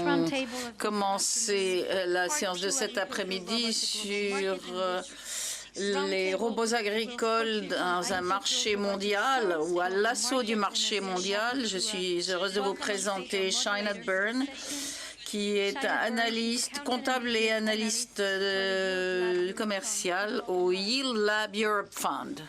allons commencer la séance de cet après-midi sur les robots agricoles dans un marché mondial ou à l'assaut du marché mondial. Je suis heureuse de vous présenter Shainat Byrne, qui est analyste, comptable et analyste commercial au Yield Lab Europe Fund.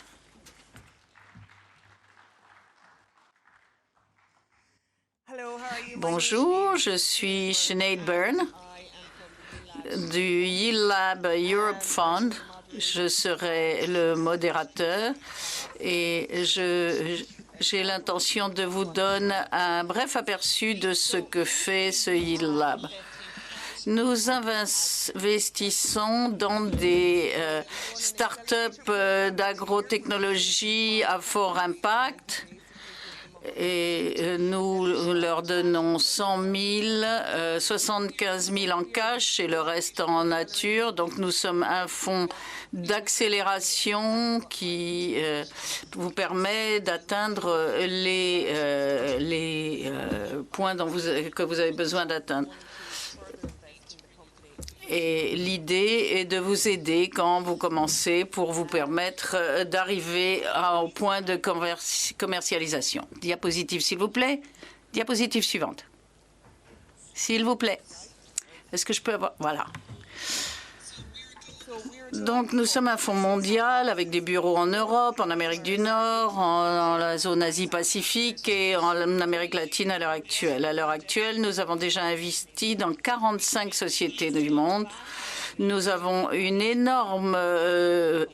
Bonjour, je suis Sinead Byrne du Yield Lab Europe Fund. Je serai le modérateur et j'ai l'intention de vous donner un bref aperçu de ce que fait ce Yield Lab. Nous investissons dans des start-up d'agrotechnologie à fort impact et nous leur donnons 100 000, 75 000 en cash et le reste en nature. Donc nous sommes un fonds d'accélération qui vous permet d'atteindre les points que vous avez besoin d'atteindre. Et l'idée est de vous aider quand vous commencez pour vous permettre d'arriver au point de commercialisation. Diapositive, s'il vous plaît. Diapositive suivante. S'il vous plaît. Est-ce que je peux avoir... Voilà. Donc, nous sommes un fonds mondial avec des bureaux en Europe, en Amérique du Nord, en la zone Asie-Pacifique et en Amérique latine à l'heure actuelle. À l'heure actuelle, nous avons déjà investi dans 45 sociétés du monde. Nous avons une énorme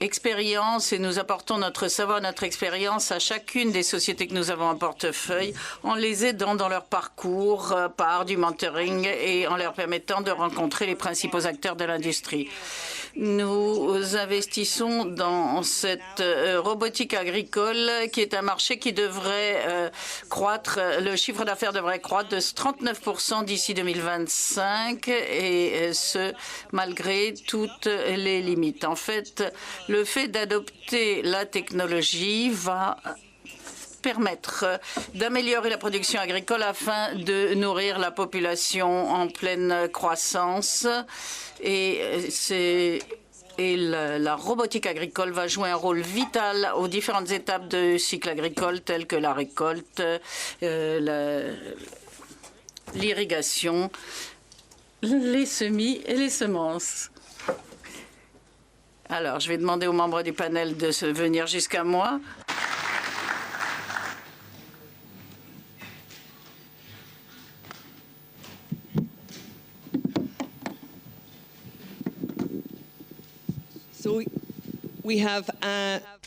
expérience et nous apportons notre savoir, notre expérience à chacune des sociétés que nous avons en portefeuille en les aidant dans leur parcours par du mentoring et en leur permettant de rencontrer les principaux acteurs de l'industrie. Nous investissons dans cette robotique agricole qui est un marché qui devrait croître. Le chiffre d'affaires devrait croître de 39% d'ici 2025 et ce, malgré toutes les limites. En fait, le fait d'adopter la technologie va permettre d'améliorer la production agricole afin de nourrir la population en pleine croissance. Et la robotique agricole va jouer un rôle vital aux différentes étapes du cycle agricole, telles que la récolte, l'irrigation, les semis et les semences. Alors, je vais demander aux membres du panel de venir jusqu'à moi.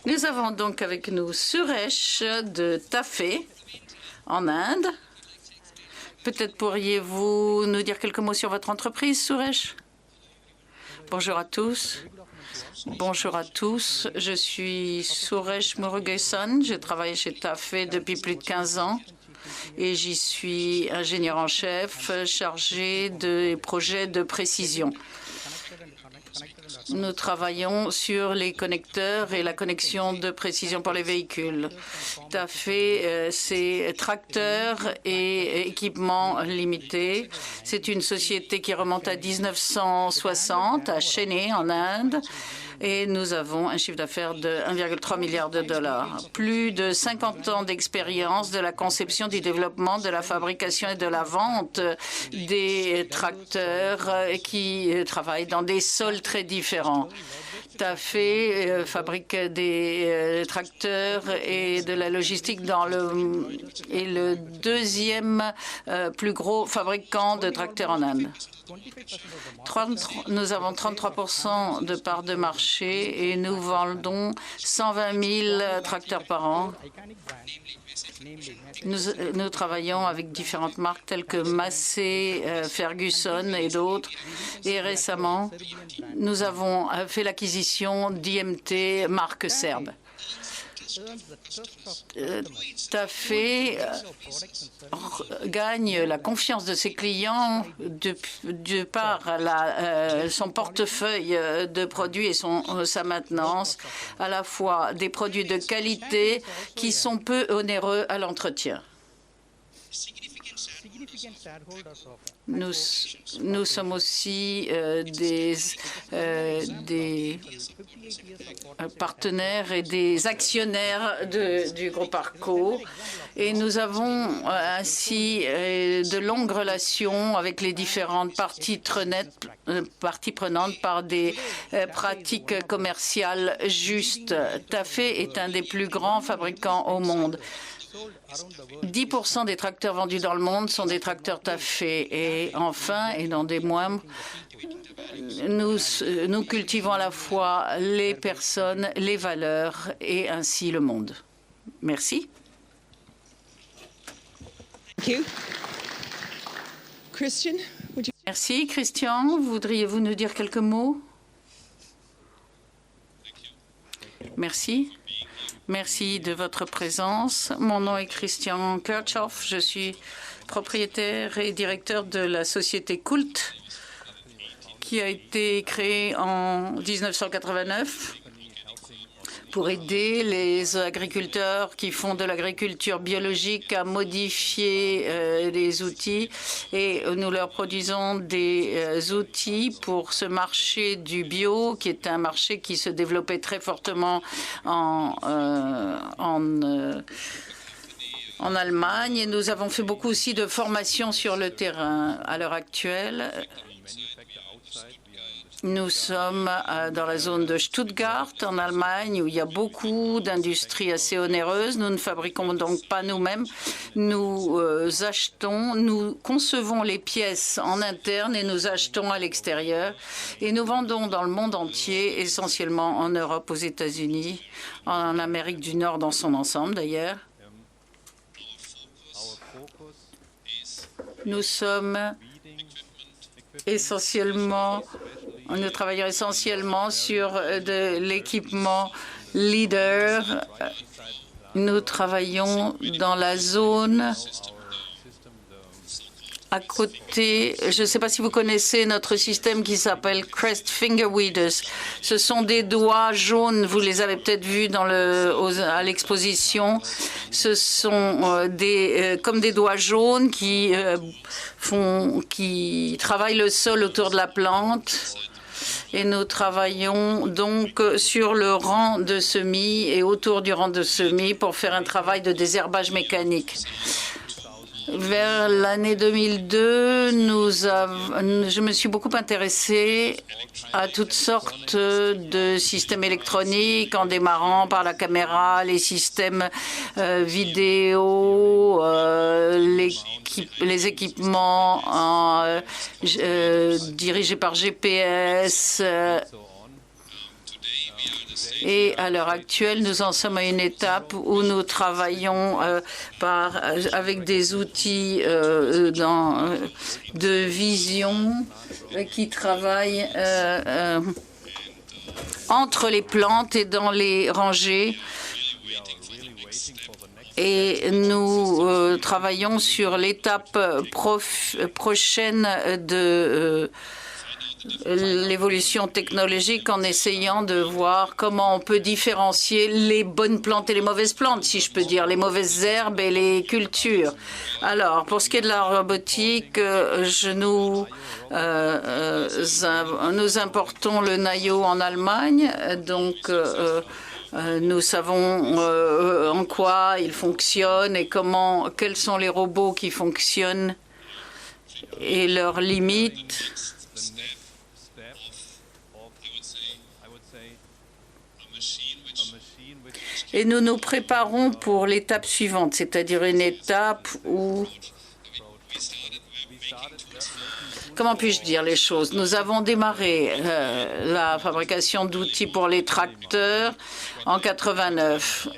Nous avons donc avec nous Suresh de Tafé en Inde. Peut-être pourriez-vous nous dire quelques mots sur votre entreprise, Suresh? Bonjour à tous. Bonjour à tous. Je suis Suresh Murugesan. Je travaille chez Tafé depuis plus de 15 ans et j'y suis ingénieur en chef chargé des projets de précision. Nous travaillons sur les connecteurs et la connexion de précision pour les véhicules. Tafé, c'est tracteurs et équipements limités. C'est une société qui remonte à 1960 à Chennai, en Inde. Et nous avons un chiffre d'affaires de 1,3 milliard de dollars. Plus de 50 ans d'expérience de la conception, du développement, de la fabrication et de la vente des tracteurs qui travaillent dans des sols très différents. Tafé fabrique des tracteurs et de la logistique est le deuxième plus gros fabricant de tracteurs en Inde. Nous avons 33% de parts de marché et nous vendons 120 000 tracteurs par an. Nous travaillons avec différentes marques telles que Massey, Ferguson et d'autres. Et récemment, nous avons fait l'acquisition d'IMT, marque serbe. Tafé gagne la confiance de ses clients de par son portefeuille de produits et sa maintenance, à la fois des produits de qualité qui sont peu onéreux à l'entretien. Nous sommes aussi des partenaires et des actionnaires du groupe Arco. Et nous avons ainsi de longues relations avec les différentes parties prenantes par des pratiques commerciales justes. Tafé est un des plus grands fabricants au monde. 10% des tracteurs vendus dans le monde sont des tracteurs Tafé. Et enfin, et dans des moindres, nous cultivons à la fois les personnes, les valeurs et ainsi le monde. Merci. Christian, Merci. Christian, voudriez-vous nous dire quelques mots? Merci. Merci de votre présence. Mon nom est Christian Kirchhoff. Je suis propriétaire et directeur de la société Cult, qui a été créée en 1989 pour aider les agriculteurs qui font de l'agriculture biologique à modifier les outils. Et nous leur produisons des outils pour ce marché du bio, qui est un marché qui se développait très fortement en Allemagne. Et nous avons fait beaucoup aussi de formations sur le terrain. À l'heure actuelle, nous sommes dans la zone de Stuttgart, en Allemagne, où il y a beaucoup d'industries assez onéreuses. Nous ne fabriquons donc pas nous-mêmes. Nous nous concevons les pièces en interne et nous achetons à l'extérieur. Et nous vendons dans le monde entier, essentiellement en Europe, aux États-Unis, en Amérique du Nord dans son ensemble d'ailleurs. Nous travaillons essentiellement sur de l'équipement leader. Nous travaillons dans la zone à côté. Je ne sais pas si vous connaissez notre système qui s'appelle Crest Finger Weeders. Ce sont des doigts jaunes. Vous les avez peut-être vus à l'exposition. Ce sont comme des doigts jaunes qui travaillent le sol autour de la plante. Et nous travaillons donc sur le rang de semis et autour du rang de semis pour faire un travail de désherbage mécanique. Vers l'année 2002, je me suis beaucoup intéressée à toutes sortes de systèmes électroniques, en démarrant par la caméra, les systèmes vidéo, les équipements dirigés par GPS. Et à l'heure actuelle, nous en sommes à une étape où nous travaillons avec des outils de vision qui travaillent entre les plantes et dans les rangées. Et nous travaillons sur l'étape prochaine de l'évolution technologique en essayant de voir comment on peut différencier les bonnes plantes et les mauvaises plantes, si je peux dire, les mauvaises herbes et les cultures. Alors, pour ce qui est de la robotique, nous importons le Nayo en Allemagne, donc nous savons en quoi il fonctionne et quels sont les robots qui fonctionnent et leurs limites. Et nous nous préparons pour l'étape suivante, c'est-à-dire une étape où, comment puis-je dire les choses? Nous avons démarré la fabrication d'outils pour les tracteurs en 89.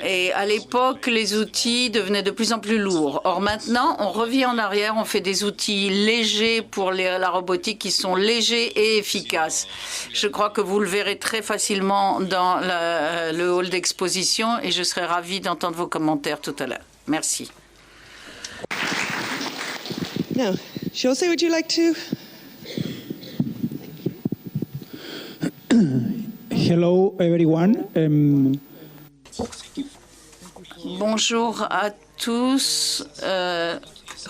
Et à l'époque, les outils devenaient de plus en plus lourds. Or maintenant, on revient en arrière, on fait des outils légers pour la robotique qui sont légers et efficaces. Je crois que vous le verrez très facilement dans le hall d'exposition et je serai ravie d'entendre vos commentaires tout à l'heure. Merci. Now, José, would you like to? Hello, everyone. Bonjour à tous.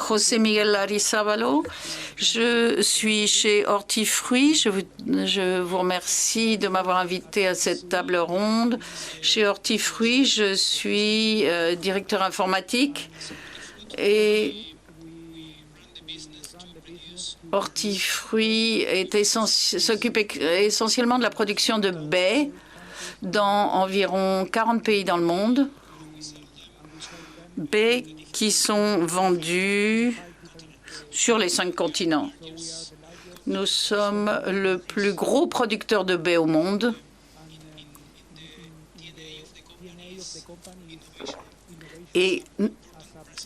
José Miguel Arizabalo. Je suis chez Hortifruit. Je vous remercie de m'avoir invité à cette table ronde. Chez Hortifruit, je suis directeur informatique et Hortifruit s'occupe essentiellement de la production de baies dans environ 40 pays dans le monde. Baies qui sont vendues sur les 5 continents. Nous sommes le plus gros producteur de baies au monde. Et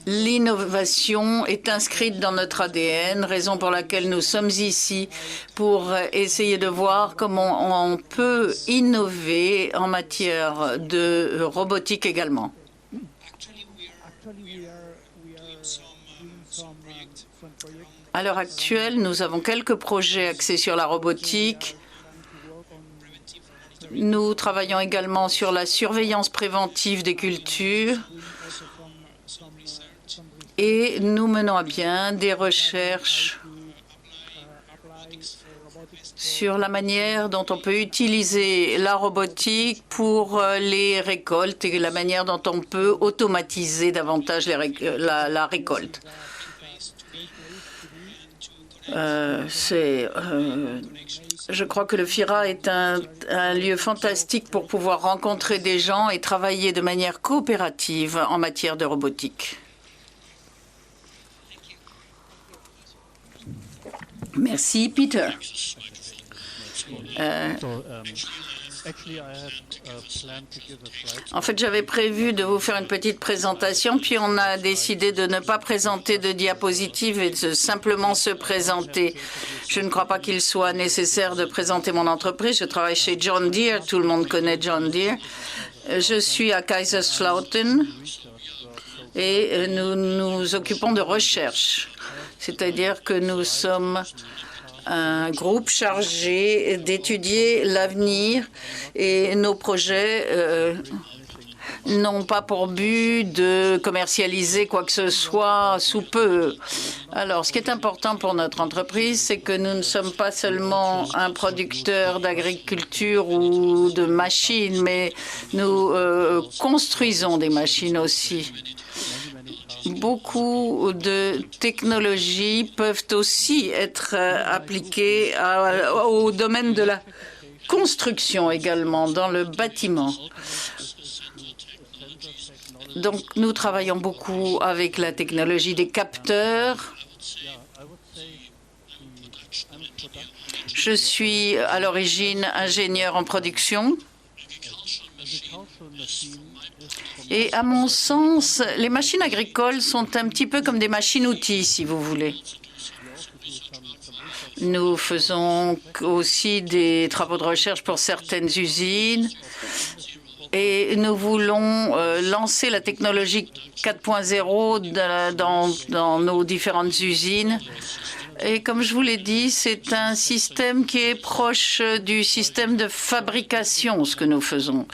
l'innovation est inscrite dans notre ADN, raison pour laquelle nous sommes ici pour essayer de voir comment on peut innover en matière de robotique également. À l'heure actuelle, nous avons quelques projets axés sur la robotique. Nous travaillons également sur la surveillance préventive des cultures et nous menons à bien des recherches sur la manière dont on peut utiliser la robotique pour les récoltes et la manière dont on peut automatiser davantage la récolte. Je crois que le FIRA est un lieu fantastique pour pouvoir rencontrer des gens et travailler de manière coopérative en matière de robotique. Merci, Peter. En fait, j'avais prévu de vous faire une petite présentation, puis on a décidé de ne pas présenter de diapositives et de simplement se présenter. Je ne crois pas qu'il soit nécessaire de présenter mon entreprise. Je travaille chez John Deere. Tout le monde connaît John Deere. Je suis à Kaiserslautern et nous nous occupons de recherche. C'est-à-dire que nous sommes un groupe chargé d'étudier l'avenir et nos projets n'ont pas pour but de commercialiser quoi que ce soit sous peu. Alors, ce qui est important pour notre entreprise, c'est que nous ne sommes pas seulement un producteur d'agriculture ou de machines, mais nous construisons des machines aussi. Beaucoup de technologies peuvent aussi être appliquées au domaine de la construction également, dans le bâtiment. Donc, nous travaillons beaucoup avec la technologie des capteurs. Je suis à l'origine ingénieur en production. Et à mon sens, les machines agricoles sont un petit peu comme des machines-outils, si vous voulez. Nous faisons aussi des travaux de recherche pour certaines usines et nous voulons lancer la technologie 4.0 dans nos différentes usines. Et comme je vous l'ai dit, c'est un système qui est proche du système de fabrication, ce que nous faisons.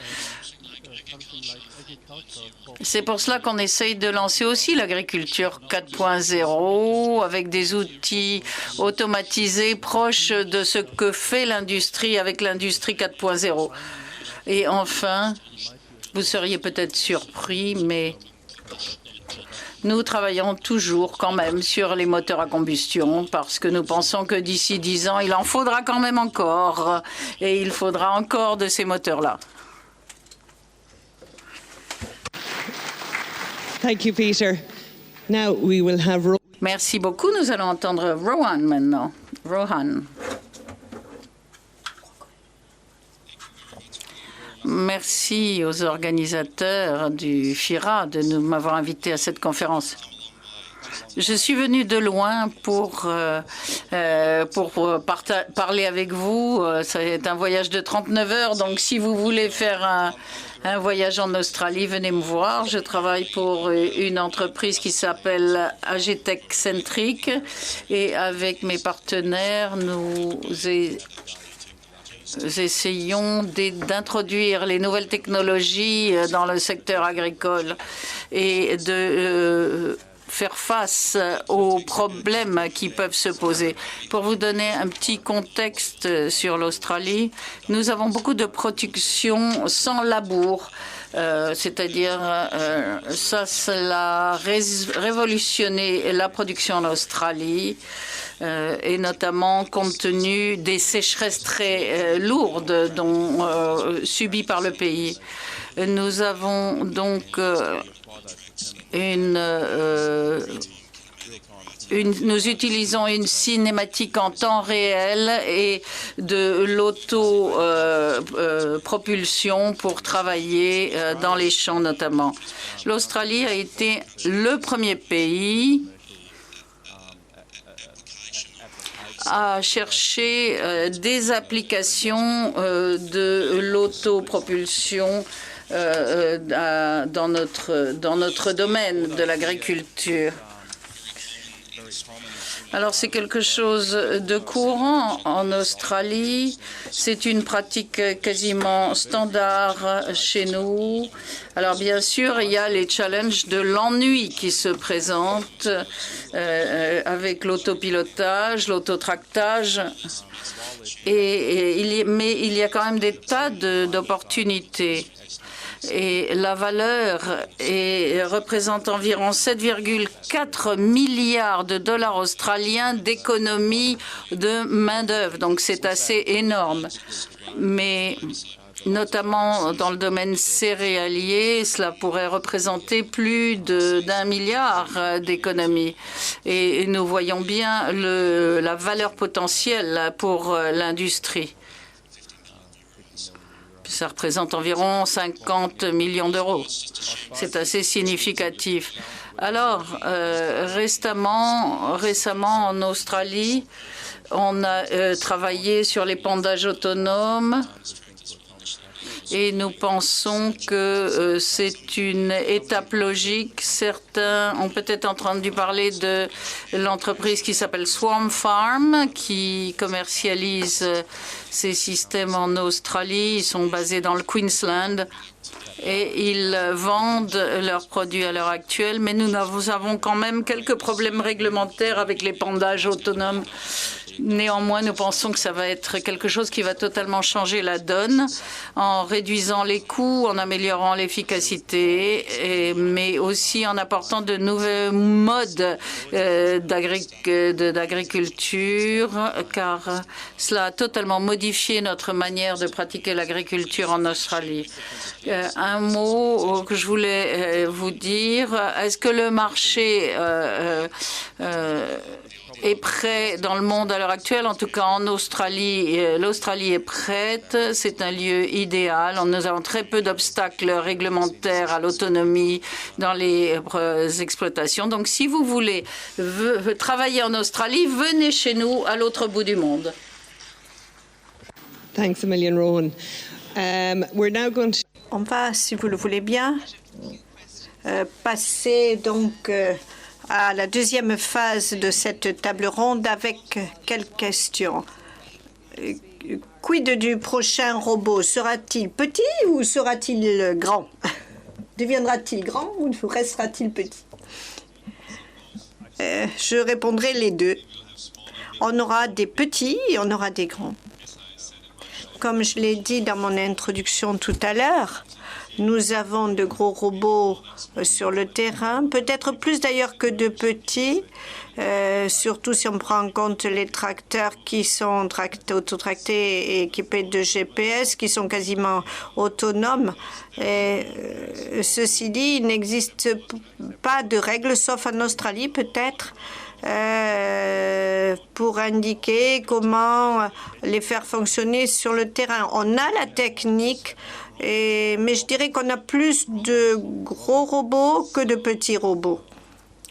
C'est pour cela qu'on essaye de lancer aussi l'agriculture 4.0 avec des outils automatisés proches de ce que fait l'industrie avec l'industrie 4.0. Et enfin, vous seriez peut-être surpris, mais nous travaillons toujours quand même sur les moteurs à combustion parce que nous pensons que d'ici 10 ans, il en faudra quand même encore et il faudra encore de ces moteurs-là. Thank you, Peter. Now we will have Merci beaucoup. Nous allons entendre Rohan maintenant. Rohan. Merci aux organisateurs du FIRA de m'avoir invité à cette conférence. Je suis venue de loin pour parler avec vous. C'est un voyage de 39 heures, donc si vous voulez faire un voyage en Australie, venez me voir. Je travaille pour une entreprise qui s'appelle AGTech Centric et avec mes partenaires, nous essayons d'introduire les nouvelles technologies dans le secteur agricole et de faire face aux problèmes qui peuvent se poser. Pour vous donner un petit contexte sur l'Australie, nous avons beaucoup de production sans labour. C'est-à-dire, cela a révolutionné la production en Australie, et notamment compte tenu des sécheresses très lourdes subies par le pays. Nous avons donc nous utilisons une cinématique en temps réel et de l'auto-propulsion pour travailler dans les champs notamment. L'Australie a été le premier pays à chercher des applications de l'autopropulsion dans notre domaine de l'agriculture. Alors, c'est quelque chose de courant en Australie. C'est une pratique quasiment standard chez nous. Alors, bien sûr, il y a les challenges de l'ennui qui se présentent avec l'autopilotage, l'autotractage. Mais il y a quand même des tas d'opportunités. Et la valeur représente environ 7,4 milliards de dollars australiens d'économie de main-d'œuvre. Donc, c'est assez énorme. Mais notamment dans le domaine céréalier, cela pourrait représenter plus d'1 milliard d'économies. Et nous voyons bien la valeur potentielle pour l'industrie. Ça représente environ 50 millions d'euros. C'est assez significatif. Alors, récemment, en Australie, on a travaillé sur l'épandage autonome et nous pensons que c'est une étape logique. Certains ont peut-être entendu parler de l'entreprise qui s'appelle Swarm Farm, qui commercialise ces systèmes en Australie. Ils sont basés dans le Queensland et ils vendent leurs produits à l'heure actuelle. Mais nous avons quand même quelques problèmes réglementaires avec l'épandage autonome. Néanmoins, nous pensons que ça va être quelque chose qui va totalement changer la donne en réduisant les coûts, en améliorant l'efficacité, mais aussi en apportant de nouveaux modes d'agriculture, car cela a totalement modifié notre manière de pratiquer l'agriculture en Australie. Un mot que je voulais vous dire, est-ce que le marché est prêt dans le monde à l'heure actuelle? En tout cas, en Australie, l'Australie est prête. C'est un lieu idéal. Nous avons très peu d'obstacles réglementaires à l'autonomie dans les exploitations. Donc, si vous voulez travailler en Australie, venez chez nous à l'autre bout du monde. Thanks a million, Rowan. We're now going to... On va, si vous le voulez bien, passer donc à la deuxième phase de cette table ronde avec quelques questions. Quid du prochain robot? Sera-t-il petit ou sera-t-il grand? Deviendra-t-il grand ou restera-t-il petit? Je répondrai les deux. On aura des petits et on aura des grands. Comme je l'ai dit dans mon introduction tout à l'heure, nous avons de gros robots sur le terrain, peut-être plus d'ailleurs que de petits, surtout si on prend en compte les tracteurs qui sont autotractés et équipés de GPS, qui sont quasiment autonomes. Et, ceci dit, il n'existe pas de règles, sauf en Australie peut-être, pour indiquer comment les faire fonctionner sur le terrain. On a la technique, mais je dirais qu'on a plus de gros robots que de petits robots.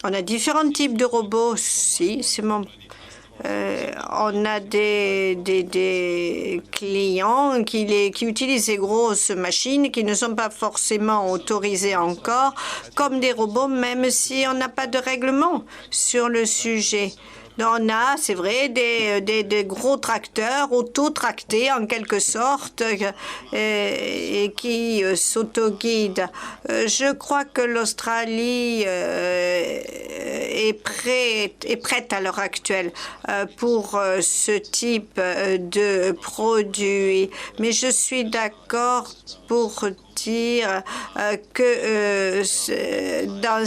On a différents types de robots, si, c'est mon... on a des clients qui utilisent ces grosses machines qui ne sont pas forcément autorisées encore comme des robots, même si on n'a pas de règlement sur le sujet. On a, c'est vrai, des gros tracteurs auto-tractés en quelque sorte et qui s'auto-guident. Je crois que l'Australie est prête à l'heure actuelle pour ce type de produit. Mais je suis d'accord pour dire que dans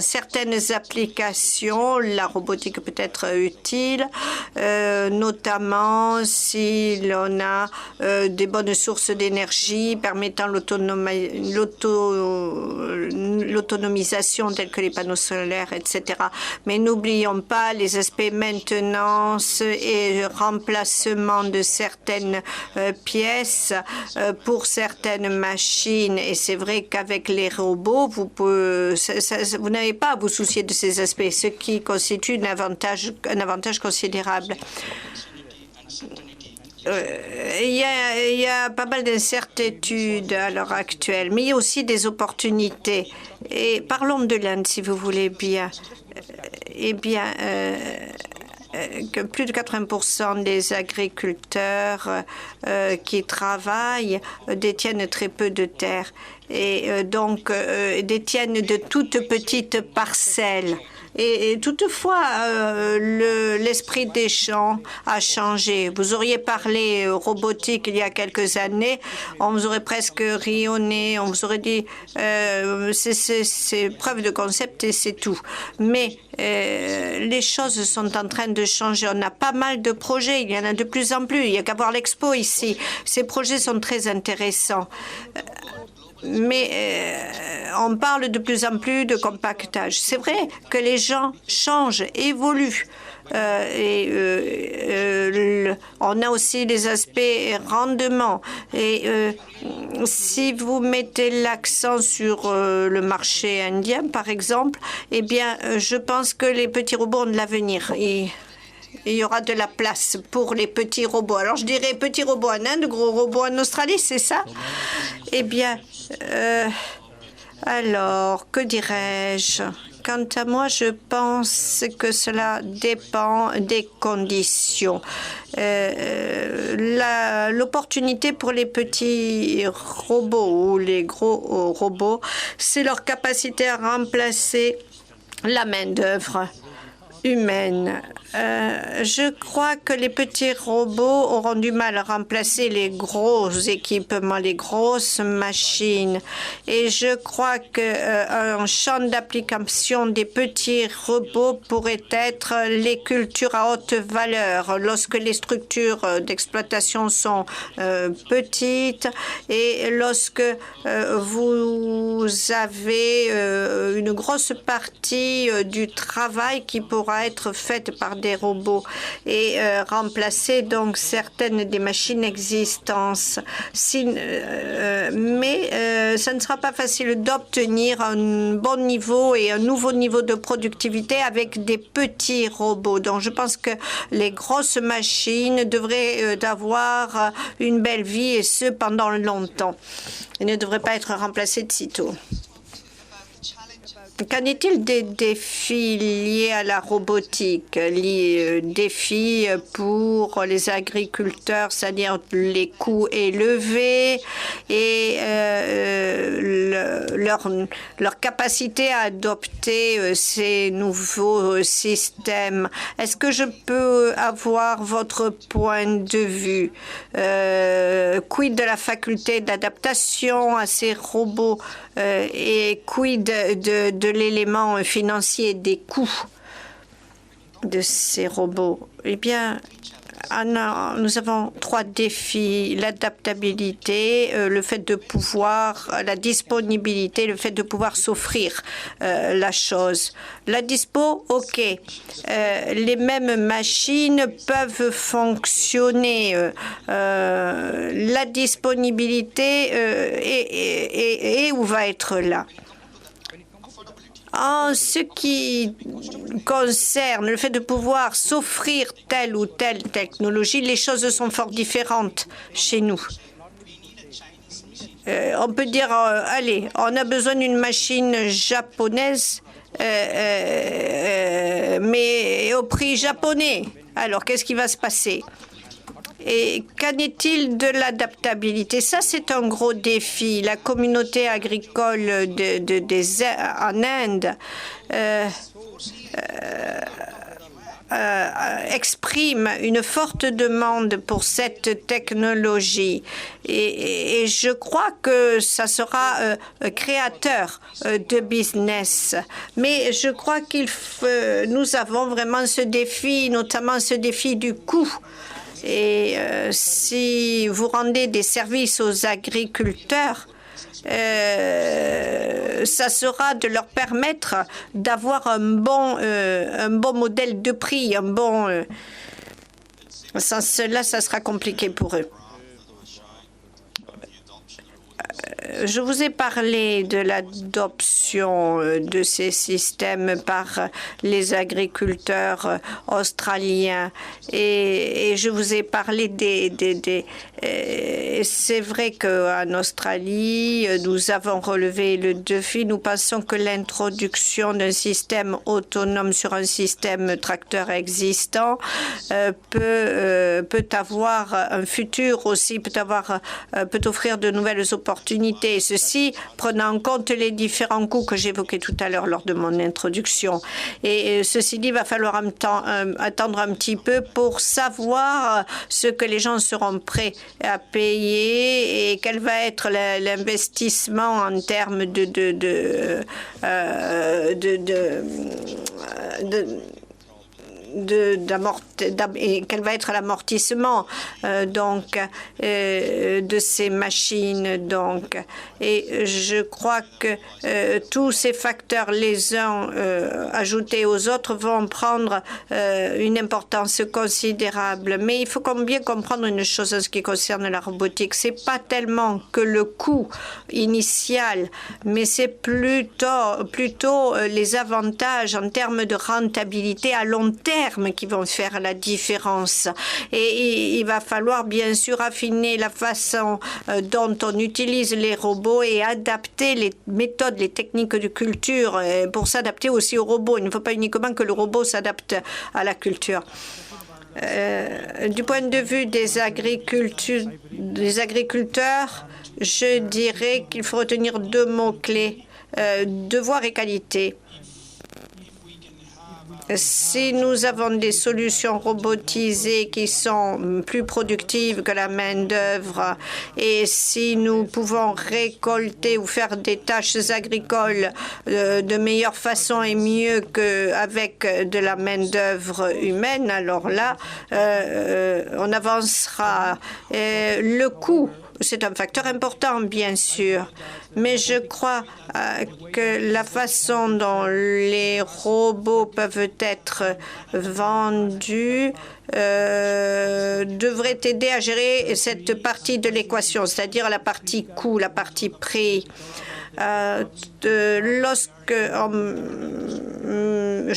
certaines applications, la robotique peut être utile, notamment si l'on a des bonnes sources d'énergie permettant l'autonomisation telles que les panneaux solaires, etc. Mais n'oublions pas les aspects maintenance et remplacement de certaines pièces pour certaines machines. Et c'est vrai qu'avec les robots, vous n'avez pas à vous soucier de ces aspects, ce qui constitue un avantage considérable. Il y a pas mal d'incertitudes à l'heure actuelle, mais il y a aussi des opportunités. Et parlons de l'Inde, si vous voulez bien. Eh bien, que plus de 80% des agriculteurs qui travaillent détiennent très peu de terres et donc détiennent de toutes petites parcelles. Et toutefois, l'esprit des champs a changé. Vous auriez parlé robotique il y a quelques années, on vous aurait presque ri au nez, on vous aurait dit c'est preuve de concept et c'est tout. Mais les choses sont en train de changer. On a pas mal de projets, il y en a de plus en plus. Il n'y a qu'à voir l'expo ici. Ces projets sont très intéressants. Mais on parle de plus en plus de compactage. C'est vrai que les gens changent, évoluent. On a aussi les aspects rendement. Et si vous mettez l'accent sur le marché indien, par exemple, eh bien, je pense que les petits robots ont de l'avenir. Il y aura de la place pour les petits robots. Alors, je dirais petits robots en Inde, gros robots en Australie, c'est ça? Eh bien, alors, que dirais-je? Quant à moi, je pense que cela dépend des conditions. L'opportunité pour les petits robots ou les gros robots, c'est leur capacité à remplacer la main-d'œuvre humaine. Je crois que les petits robots auront du mal à remplacer les gros équipements, les grosses machines. Et je crois qu'un champ d'application des petits robots pourrait être les cultures à haute valeur, lorsque les structures d'exploitation sont petites et lorsque vous avez une grosse partie du travail qui pourra être faite par des robots et remplacer donc certaines des machines existantes. Mais ça ne sera pas facile d'obtenir un bon niveau et un nouveau niveau de productivité avec des petits robots. Donc je pense que les grosses machines devraient avoir une belle vie et ce pendant longtemps. Elles ne devraient pas être remplacées de sitôt. Qu'en est-il des défis liés à la robotique, les défis pour les agriculteurs, c'est-à-dire les coûts élevés et leur capacité à adopter ces nouveaux systèmes? Est-ce que je peux avoir votre point de vue? Quid de la faculté d'adaptation à ces robots et quid de l'élément financier des coûts de ces robots? Eh bien, nous avons trois défis: l'adaptabilité, le fait de pouvoir, la disponibilité, le fait de pouvoir s'offrir la chose. La dispo, ok. Les mêmes machines peuvent fonctionner. La disponibilité est où va être là? En ce qui concerne le fait de pouvoir s'offrir telle ou telle technologie, les choses sont fort différentes chez nous. On peut dire, allez, on a besoin d'une machine japonaise, mais au prix japonais. Alors, qu'est-ce qui va se passer? Et qu'en est-il de l'adaptabilité? Ça, c'est un gros défi. La communauté agricole en Inde exprime une forte demande pour cette technologie. Et je crois que ça sera créateur de business. Mais je crois nous avons vraiment ce défi, notamment ce défi du coût. Et si vous rendez des services aux agriculteurs, ça sera de leur permettre d'avoir un bon modèle de prix, sans cela, ça sera compliqué pour eux. Je vous ai parlé de l'adoption de ces systèmes par les agriculteurs australiens et je vous ai parlé c'est vrai qu'en Australie, nous avons relevé le défi. Nous pensons que l'introduction d'un système autonome sur un système tracteur existant peut avoir un futur aussi, peut offrir de nouvelles opportunités. Ceci prenant en compte les différents coûts que j'évoquais tout à l'heure lors de mon introduction. Et ceci dit, il va falloir attendre un petit peu pour savoir ce que les gens seront prêts à payer et quel va être l'investissement en termes et quel va être l'amortissement de ces machines et je crois que tous ces facteurs les uns ajoutés aux autres vont prendre une importance considérable, mais il faut bien comprendre une chose en ce qui concerne la robotique, c'est pas tellement que le coût initial, mais c'est plutôt les avantages en termes de rentabilité à long terme qui vont faire la différence. Et il va falloir bien sûr affiner la façon dont on utilise les robots et adapter les méthodes, les techniques de culture pour s'adapter aussi aux robots. Il ne faut pas uniquement que le robot s'adapte à la culture. Du point de vue des agriculteurs, je dirais qu'il faut retenir deux mots-clés, devoir et qualité. Si nous avons des solutions robotisées qui sont plus productives que la main-d'œuvre et si nous pouvons récolter ou faire des tâches agricoles de meilleure façon et mieux qu'avec de la main-d'œuvre humaine, alors là, on avancera. Le coût, c'est un facteur important, bien sûr, mais je crois que la façon dont les robots peuvent être vendus devrait aider à gérer cette partie de l'équation, c'est-à-dire la partie coût, la partie prix. Je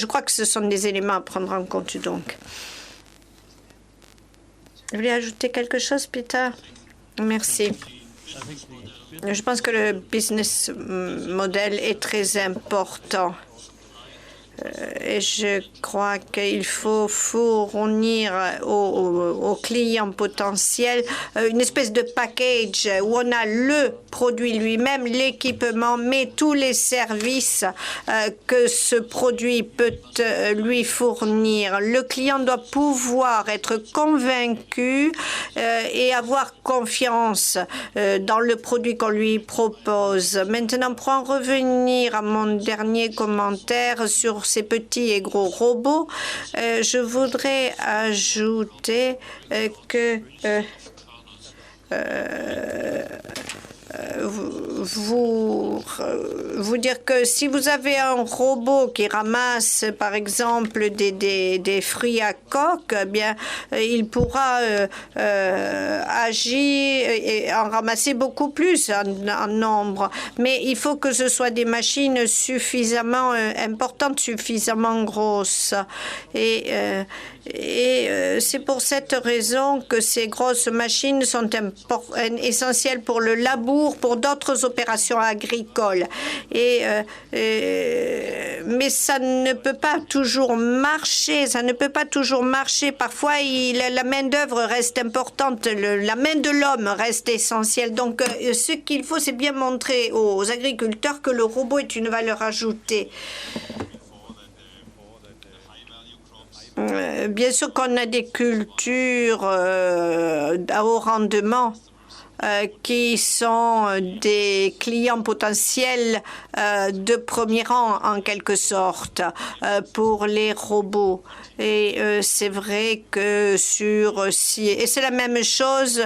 crois que ce sont des éléments à prendre en compte, donc. Vous voulez ajouter quelque chose, Peter? Merci. Je pense que le business model est très important. Et je crois qu'il faut fournir aux clients potentiels une espèce de package où on a le produit lui-même, l'équipement, mais tous les services que ce produit peut lui fournir. Le client doit pouvoir être convaincu et avoir confiance dans le produit qu'on lui propose. Maintenant, pour en revenir à mon dernier commentaire sur ces petits et gros robots, je voudrais ajouter que vous dire que si vous avez un robot qui ramasse, par exemple, des fruits à coque, eh bien, il pourra agir et en ramasser beaucoup plus en nombre. Mais il faut que ce soit des machines suffisamment importantes, suffisamment grosses. Et c'est pour cette raison que ces grosses machines sont essentielles pour le labour, pour d'autres opérations agricoles. Mais ça ne peut pas toujours marcher. Ça ne peut pas toujours marcher. Parfois, la main-d'œuvre reste importante. La main de l'homme reste essentielle. Donc, ce qu'il faut, c'est bien montrer aux agriculteurs que le robot est une valeur ajoutée. Bien sûr qu'on a des cultures à haut rendement qui sont des clients potentiels de premier rang, en quelque sorte, pour les robots. Et c'est vrai que et c'est la même chose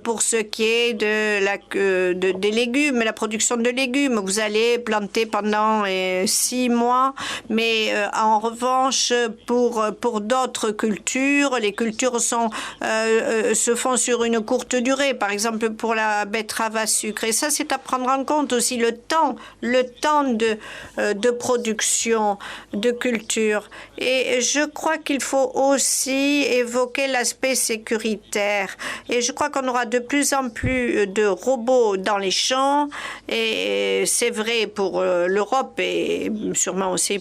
pour ce qui est des légumes, la production de légumes. Vous allez planter pendant 6 mois, mais en revanche, pour d'autres cultures, les cultures se font sur une courte durée. Par exemple, pour la betterave à sucre. Et ça, c'est à prendre en compte aussi le temps de production, de culture. Et je crois qu'il faut aussi évoquer l'aspect sécuritaire. Et je crois qu'on aura de plus en plus de robots dans les champs. Et c'est vrai pour l'Europe et sûrement aussi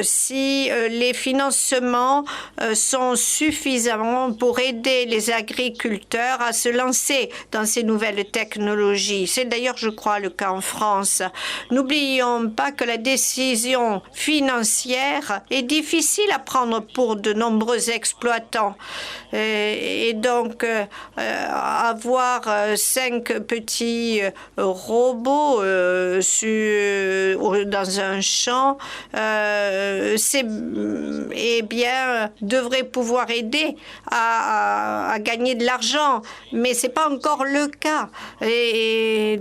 si les financements sont suffisants pour aider les agriculteurs à se lancer dans ces nouvelles technologies. C'est d'ailleurs, je crois, le cas en France. N'oublions pas que la décision financière est difficile à prendre pour de nombreux exploitants. Et donc, avoir 5 petits robots dans un champ, devrait pouvoir aider à gagner de l'argent, mais c'est pas encore le cas. Et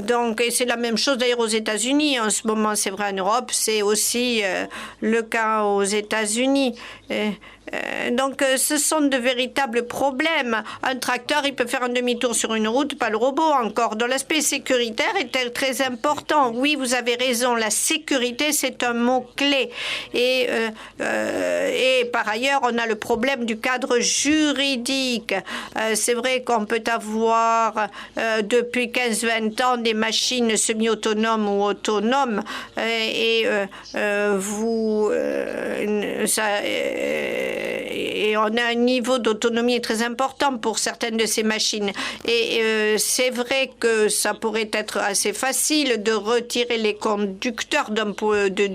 c'est la même chose d'ailleurs aux États-Unis. En ce moment, c'est vrai en Europe, c'est aussi le cas aux États-Unis. Donc, ce sont de véritables problèmes. Un tracteur, il peut faire un demi-tour sur une route, pas le robot encore. Donc, l'aspect sécuritaire est très important. Oui, vous avez raison. La sécurité, c'est un mot-clé. Et par ailleurs, on a le problème du cadre juridique. C'est vrai qu'on peut avoir depuis 15-20 ans des machines semi-autonomes ou autonomes. Et on a un niveau d'autonomie très important pour certaines de ces machines. Et c'est vrai que ça pourrait être assez facile de retirer les conducteurs d'un point de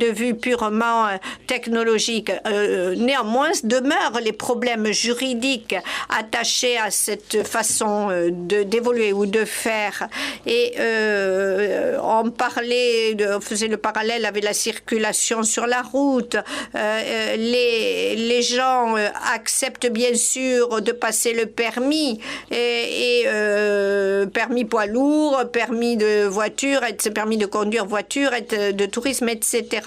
vue purement technologique. Néanmoins, demeurent les problèmes juridiques attachés à cette façon d'évoluer ou de faire. Et on faisait le parallèle avec la circulation sur la route. Les gens acceptent bien sûr de passer le permis permis poids lourd, permis de voiture, permis de conduire voiture, de tourisme, etc.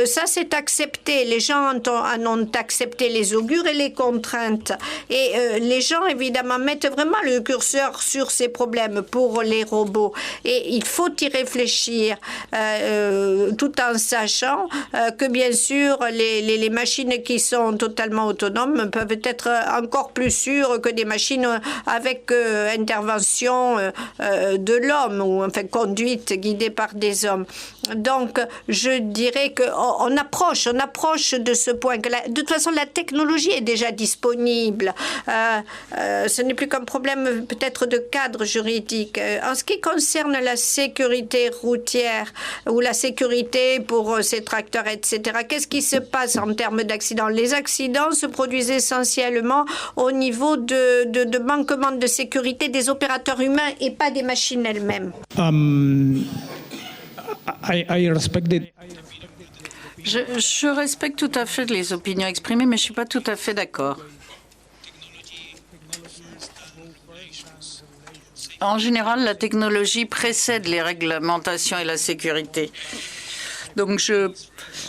Ça, c'est accepté. Les gens en ont accepté les augures et les contraintes. Et les gens, évidemment, mettent vraiment le curseur sur ces problèmes pour les robots. Et il faut y réfléchir tout en sachant que, bien sûr, les machines qui sont totalement autonomes peuvent être encore plus sûres que des machines avec intervention de l'homme ou enfin conduite guidée par des hommes. Donc, je dirais qu'on approche de ce point. De toute façon, la technologie est déjà disponible. Ce n'est plus qu'un problème peut-être de cadre juridique. En ce qui concerne la sécurité routière ou la sécurité pour ces tracteurs, etc., qu'est-ce qui se passe en termes d'accidents? Les accidents se produisent essentiellement au niveau de manquement de sécurité des opérateurs humains et pas des machines elles-mêmes. I respect it. Je respecte tout à fait les opinions exprimées, mais je ne suis pas tout à fait d'accord. En général, la technologie précède les réglementations et la sécurité. Donc, je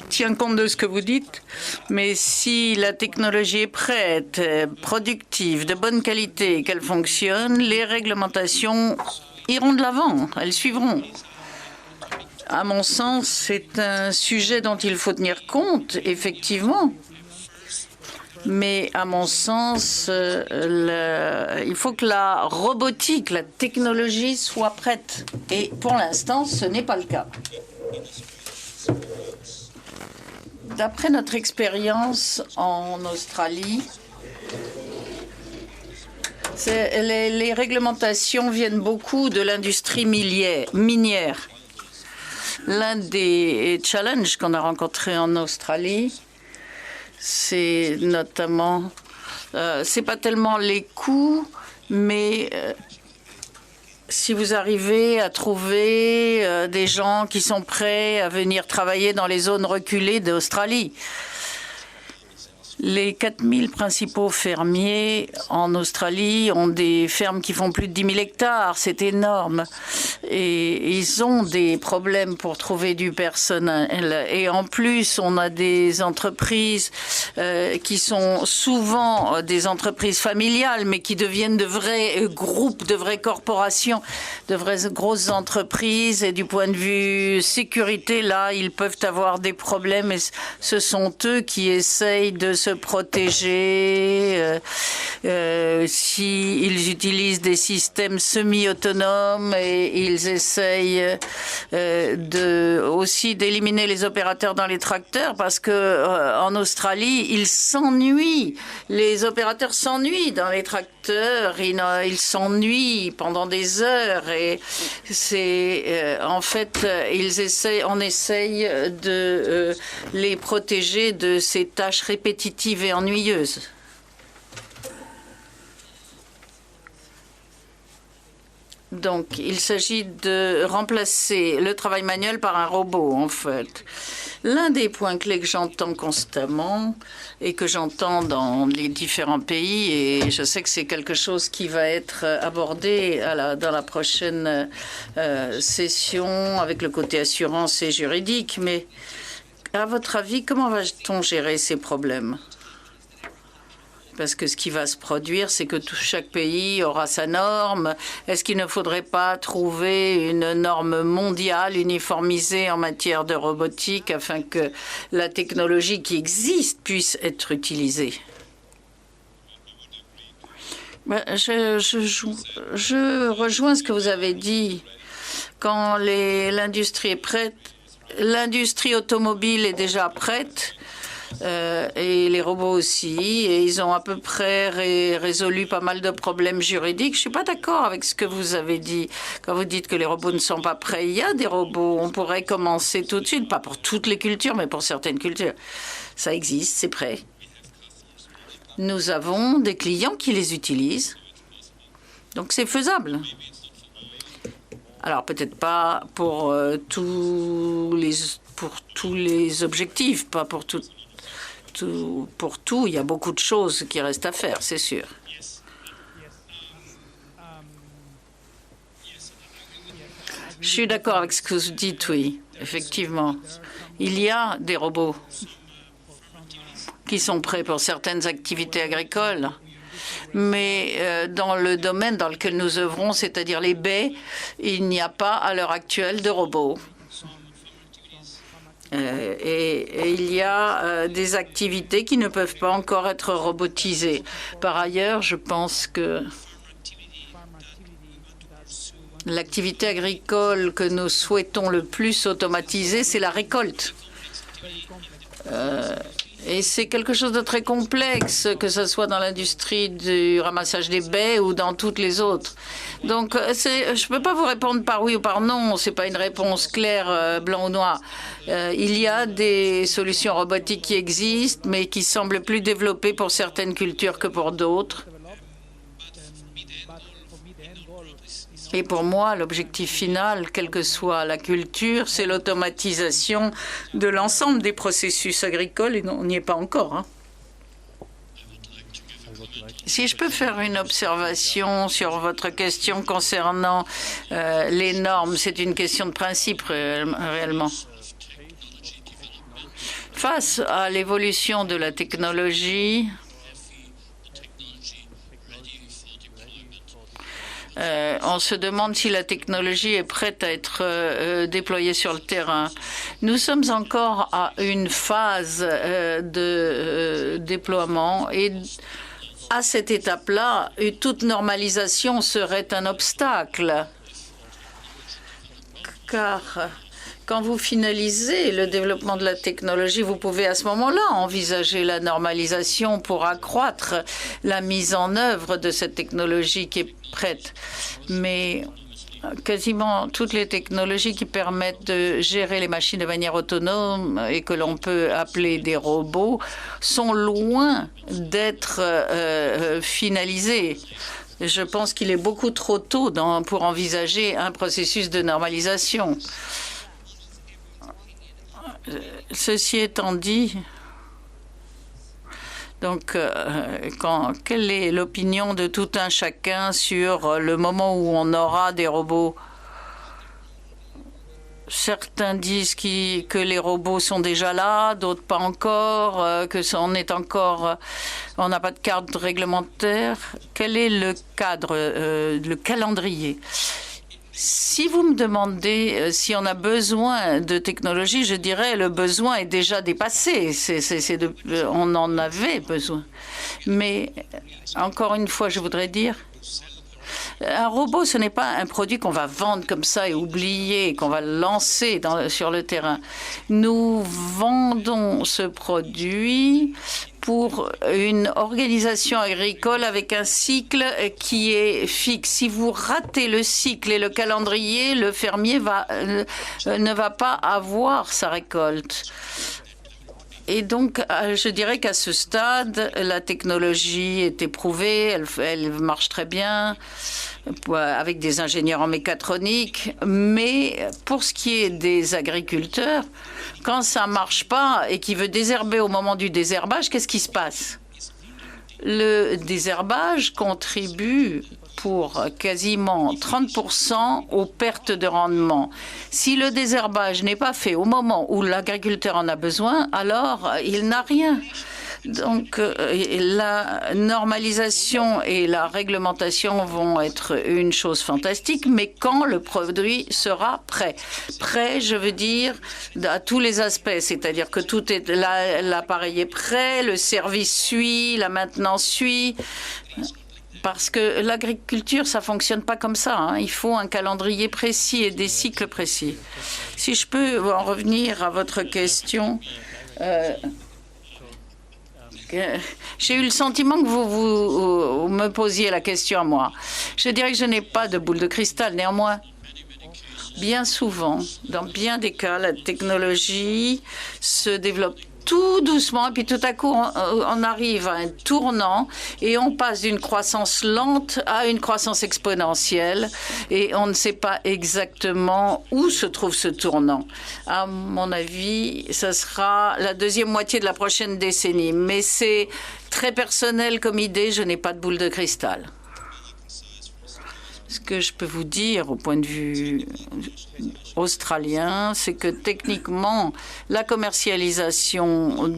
tiens compte de ce que vous dites, mais si la technologie est prête, productive, de bonne qualité, qu'elle fonctionne, les réglementations iront de l'avant, elles suivront. À mon sens, c'est un sujet dont il faut tenir compte, effectivement. Mais à mon sens, il faut que la robotique, la technologie soit prête. Et pour l'instant, ce n'est pas le cas. D'après notre expérience en Australie, les réglementations viennent beaucoup de l'industrie minière. L'un des challenges qu'on a rencontrés en Australie, c'est notamment, c'est pas tellement les coûts, mais si vous arrivez à trouver des gens qui sont prêts à venir travailler dans les zones reculées d'Australie. Les 4000 principaux fermiers en Australie ont des fermes qui font plus de 10 000 hectares. C'est énorme. Et ils ont des problèmes pour trouver du personnel. Et en plus, on a des entreprises qui sont souvent des entreprises familiales, mais qui deviennent de vrais groupes, de vraies corporations, de vraies grosses entreprises. Et du point de vue sécurité, là, ils peuvent avoir des problèmes. Et ce sont eux qui essayent de se protéger s'ils utilisent des systèmes semi-autonomes et ils essayent aussi d'éliminer les opérateurs dans les tracteurs parce que en Australie, ils s'ennuient. Les opérateurs s'ennuient dans les tracteurs. Ils s'ennuient pendant des heures et c'est en fait on essaye de les protéger de ces tâches répétitives et ennuyeuses. Donc, il s'agit de remplacer le travail manuel par un robot, en fait. L'un des points clés que j'entends constamment et que j'entends dans les différents pays, et je sais que c'est quelque chose qui va être abordé dans la prochaine session avec le côté assurance et juridique, mais à votre avis, comment va-t-on gérer ces problèmes ? Parce que ce qui va se produire, c'est que chaque pays aura sa norme. Est-ce qu'il ne faudrait pas trouver une norme mondiale uniformisée en matière de robotique afin que la technologie qui existe puisse être utilisée? Je rejoins ce que vous avez dit. Quand l'industrie est prête, l'industrie automobile est déjà prête. Et les robots aussi, et ils ont à peu près résolu pas mal de problèmes juridiques. Je suis pas d'accord avec ce que vous avez dit quand vous dites que les robots ne sont pas prêts. Il y a des robots, on pourrait commencer tout de suite, pas pour toutes les cultures, mais pour certaines cultures. Ça existe, c'est prêt. Nous avons des clients qui les utilisent, donc c'est faisable. Alors peut-être pas pour tous les objectifs, pas pour tout. Pour tout, il y a beaucoup de choses qui restent à faire, c'est sûr. Je suis d'accord avec ce que vous dites, oui, effectivement. Il y a des robots qui sont prêts pour certaines activités agricoles, mais dans le domaine dans lequel nous œuvrons, c'est-à-dire les baies, il n'y a pas à l'heure actuelle de robots. Et il y a des activités qui ne peuvent pas encore être robotisées. Par ailleurs, je pense que l'activité agricole que nous souhaitons le plus automatiser, c'est la récolte. Et c'est quelque chose de très complexe, que ce soit dans l'industrie du ramassage des baies ou dans toutes les autres. Donc, je ne peux pas vous répondre par oui ou par non. Ce n'est pas une réponse claire, blanc ou noir. Il y a des solutions robotiques qui existent, mais qui semblent plus développées pour certaines cultures que pour d'autres. Et pour moi, l'objectif final, quelle que soit la culture, c'est l'automatisation de l'ensemble des processus agricoles, et on n'y est pas encore. Hein. Si je peux faire une observation sur votre question concernant les normes, c'est une question de principe réellement. Face à l'évolution de la technologie, on se demande si la technologie est prête à être déployée sur le terrain. Nous sommes encore à une phase de déploiement et à cette étape-là, toute normalisation serait un obstacle. Car quand vous finalisez le développement de la technologie, vous pouvez à ce moment-là envisager la normalisation pour accroître la mise en œuvre de cette technologie qui est prête. Mais quasiment toutes les technologies qui permettent de gérer les machines de manière autonome et que l'on peut appeler des robots sont loin d'être finalisées. Je pense qu'il est beaucoup trop tôt pour envisager un processus de normalisation. Ceci étant dit, donc, quelle est l'opinion de tout un chacun sur le moment où on aura des robots? Certains disent que les robots sont déjà là, d'autres pas encore, on n'a pas de cadre réglementaire. Quel est le cadre, le calendrier? Si vous me demandez si on a besoin de technologie, je dirais le besoin est déjà dépassé. On en avait besoin. Mais encore une fois, je voudrais dire, un robot, ce n'est pas un produit qu'on va vendre comme ça et oublier, qu'on va lancer sur le terrain. Nous vendons ce produit pour une organisation agricole avec un cycle qui est fixe. Si vous ratez le cycle et le calendrier, le fermier ne va pas avoir sa récolte. Et donc, je dirais qu'à ce stade, la technologie est éprouvée, elle marche très bien, avec des ingénieurs en mécatronique. Mais pour ce qui est des agriculteurs, quand ça ne marche pas et qu'il veut désherber au moment du désherbage, qu'est-ce qui se passe? Le désherbage contribue pour quasiment 30% aux pertes de rendement. Si le désherbage n'est pas fait au moment où l'agriculteur en a besoin, alors il n'a rien. Donc, la normalisation et la réglementation vont être une chose fantastique, mais quand le produit sera prêt. Prêt, je veux dire, à tous les aspects, c'est-à-dire que tout est l'appareil est prêt, le service suit, la maintenance suit. Parce que l'agriculture, ça fonctionne pas comme ça, hein. Il faut un calendrier précis et des cycles précis. Si je peux en revenir à votre question, j'ai eu le sentiment que vous me posiez la question à moi. Je dirais que je n'ai pas de boule de cristal. Néanmoins, bien souvent, dans bien des cas, la technologie se développe tout doucement, et puis tout à coup, on arrive à un tournant et on passe d'une croissance lente à une croissance exponentielle et on ne sait pas exactement où se trouve ce tournant. À mon avis, ça sera la deuxième moitié de la prochaine décennie, mais c'est très personnel comme idée, je n'ai pas de boule de cristal. Ce que je peux vous dire au point de vue australien, c'est que techniquement, la commercialisation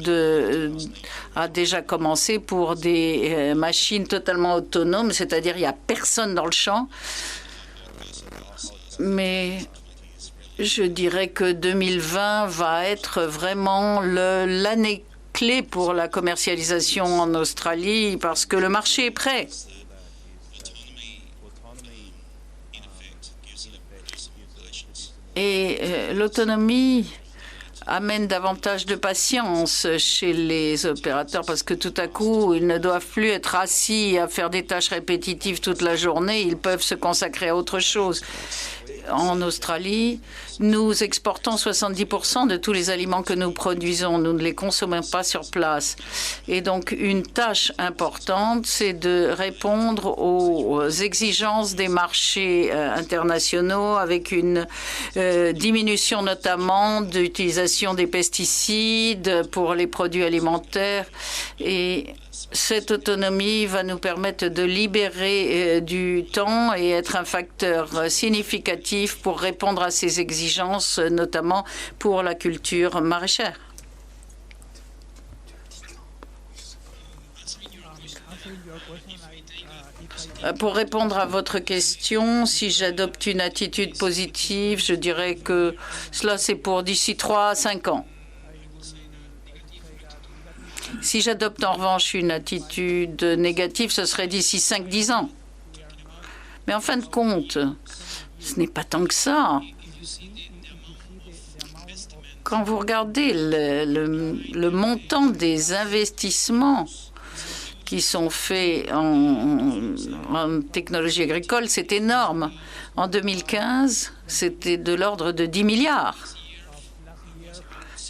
a déjà commencé pour des machines totalement autonomes, c'est-à-dire il n'y a personne dans le champ. Mais je dirais que 2020 va être vraiment l'année clé pour la commercialisation en Australie parce que le marché est prêt. Et l'autonomie amène davantage de patience chez les opérateurs parce que tout à coup, ils ne doivent plus être assis à faire des tâches répétitives toute la journée. Ils peuvent se consacrer à autre chose. En Australie, nous exportons 70% de tous les aliments que nous produisons. Nous ne les consommons pas sur place. Et donc, une tâche importante, c'est de répondre aux exigences des marchés internationaux avec une diminution notamment d'utilisation des pesticides pour les produits alimentaires. Et cette autonomie va nous permettre de libérer du temps et être un facteur significatif pour répondre à ces exigences, notamment pour la culture maraîchère. Pour répondre à votre question, si j'adopte une attitude positive, je dirais que cela c'est pour d'ici 3 à 5 ans. Si j'adopte en revanche une attitude négative, ce serait d'ici 5-10 ans. Mais en fin de compte, ce n'est pas tant que ça. Quand vous regardez le montant des investissements qui sont faits en technologie agricole, c'est énorme. En 2015, c'était de l'ordre de 10 milliards.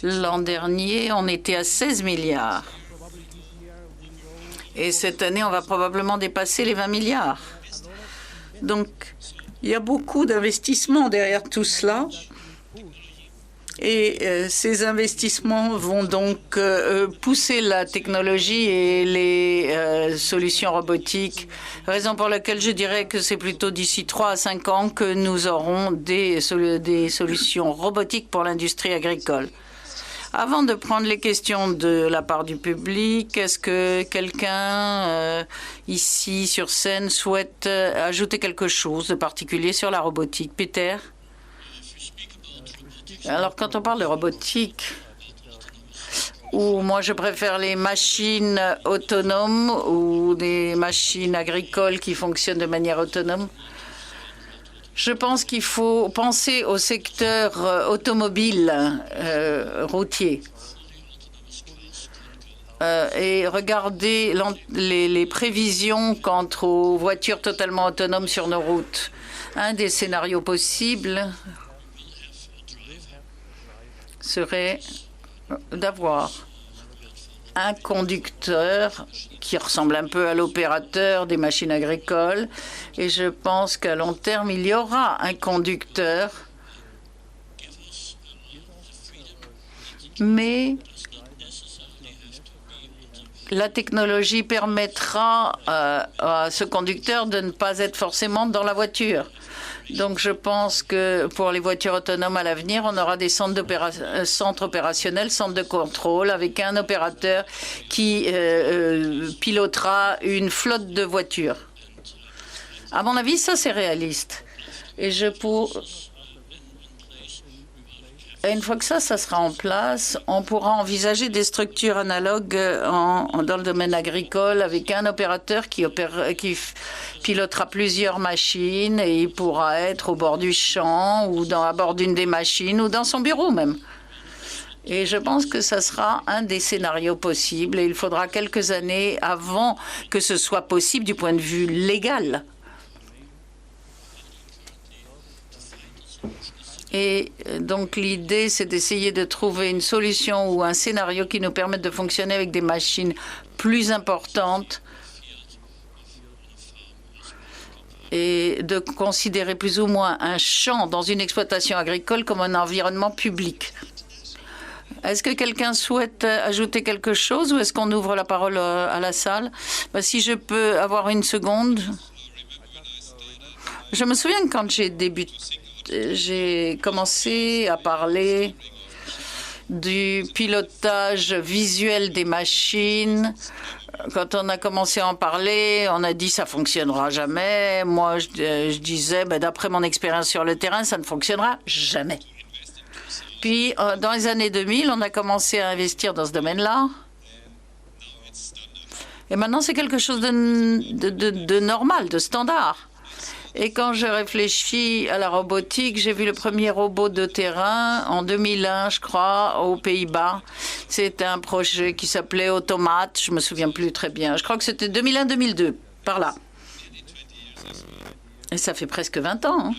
L'an dernier, on était à 16 milliards. Et cette année, on va probablement dépasser les 20 milliards. Donc, il y a beaucoup d'investissements derrière tout cela. Et ces investissements vont donc pousser la technologie et les solutions robotiques, raison pour laquelle je dirais que c'est plutôt d'ici 3 à 5 ans que nous aurons des solutions robotiques pour l'industrie agricole. Avant de prendre les questions de la part du public, est-ce que quelqu'un ici sur scène souhaite ajouter quelque chose de particulier sur la robotique? Peter? Alors, quand on parle de robotique, ou moi je préfère les machines autonomes ou des machines agricoles qui fonctionnent de manière autonome, je pense qu'il faut penser au secteur automobile routier et regarder les prévisions quant aux voitures totalement autonomes sur nos routes. Un des scénarios possibles serait d'avoir un conducteur qui ressemble un peu à l'opérateur des machines agricoles. Et je pense qu'à long terme, il y aura un conducteur. Mais la technologie permettra à ce conducteur de ne pas être forcément dans la voiture. Donc, je pense que pour les voitures autonomes à l'avenir, on aura des centres opérationnels, centres de contrôle, avec un opérateur qui pilotera une flotte de voitures. À mon avis, ça, c'est réaliste. Et une fois que ça sera en place, on pourra envisager des structures analogues dans le domaine agricole avec un opérateur qui pilotera plusieurs machines et il pourra être au bord du champ ou à bord d'une des machines ou dans son bureau même. Et je pense que ça sera un des scénarios possibles et il faudra quelques années avant que ce soit possible du point de vue légal. Et donc l'idée, c'est d'essayer de trouver une solution ou un scénario qui nous permette de fonctionner avec des machines plus importantes et de considérer plus ou moins un champ dans une exploitation agricole comme un environnement public. Est-ce que quelqu'un souhaite ajouter quelque chose ou est-ce qu'on ouvre la parole à la salle? Si je peux avoir une seconde. Je me souviens que quand j'ai commencé à parler du pilotage visuel des machines. Quand on a commencé à en parler, on a dit ça fonctionnera jamais. Moi, je disais, d'après mon expérience sur le terrain, ça ne fonctionnera jamais. Puis, dans les années 2000, on a commencé à investir dans ce domaine-là. Et maintenant, c'est quelque chose de normal, de standard. Et quand je réfléchis à la robotique, j'ai vu le premier robot de terrain en 2001, je crois, aux Pays-Bas. C'était un projet qui s'appelait Automate, je me souviens plus très bien. Je crois que c'était 2001-2002, par là. Et ça fait presque 20 ans. Hein.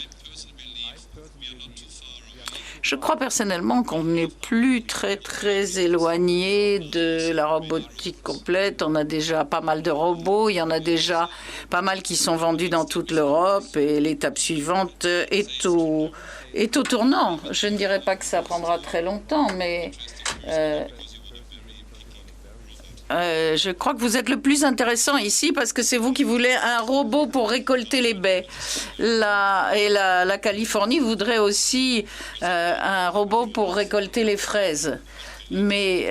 Je crois personnellement qu'on n'est plus très éloigné de la robotique complète. On a déjà pas mal de robots. Il y en a déjà pas mal qui sont vendus dans toute l'Europe. Et l'étape suivante est au tournant. Je ne dirais pas que ça prendra très longtemps, mais je crois que vous êtes le plus intéressant ici parce que c'est vous qui voulez un robot pour récolter les baies. La Californie voudrait aussi un robot pour récolter les fraises. Mais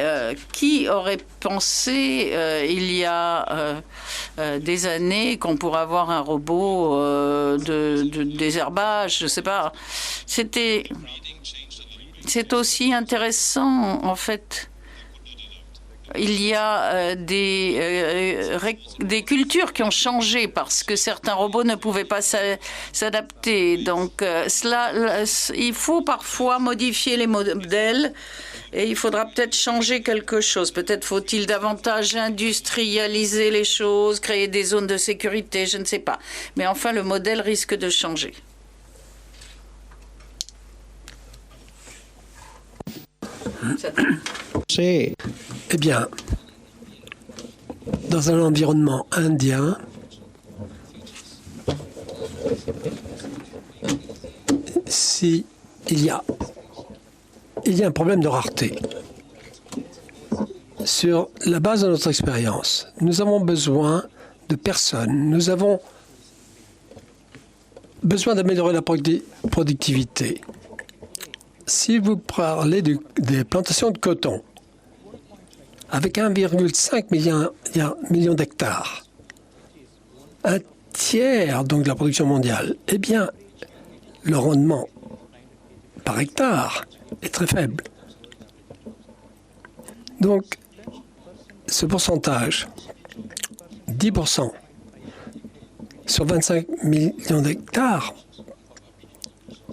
qui aurait pensé il y a des années qu'on pourrait avoir un robot de désherbage, je ne sais pas. C'est aussi intéressant, en fait. Il y a des cultures qui ont changé parce que certains robots ne pouvaient pas s'adapter. Donc, il faut parfois modifier les modèles et il faudra peut-être changer quelque chose. Peut-être faut-il davantage industrialiser les choses, créer des zones de sécurité, je ne sais pas. Mais enfin, le modèle risque de changer. Eh bien, dans un environnement indien, si il y a un problème de rareté. Sur la base de notre expérience, nous avons besoin de personnes, nous avons besoin d'améliorer la productivité. Si vous parlez des plantations de coton, avec 1,5 million d'hectares, un tiers donc de la production mondiale, eh bien, le rendement par hectare est très faible. Donc, ce pourcentage, 10% sur 25 millions d'hectares,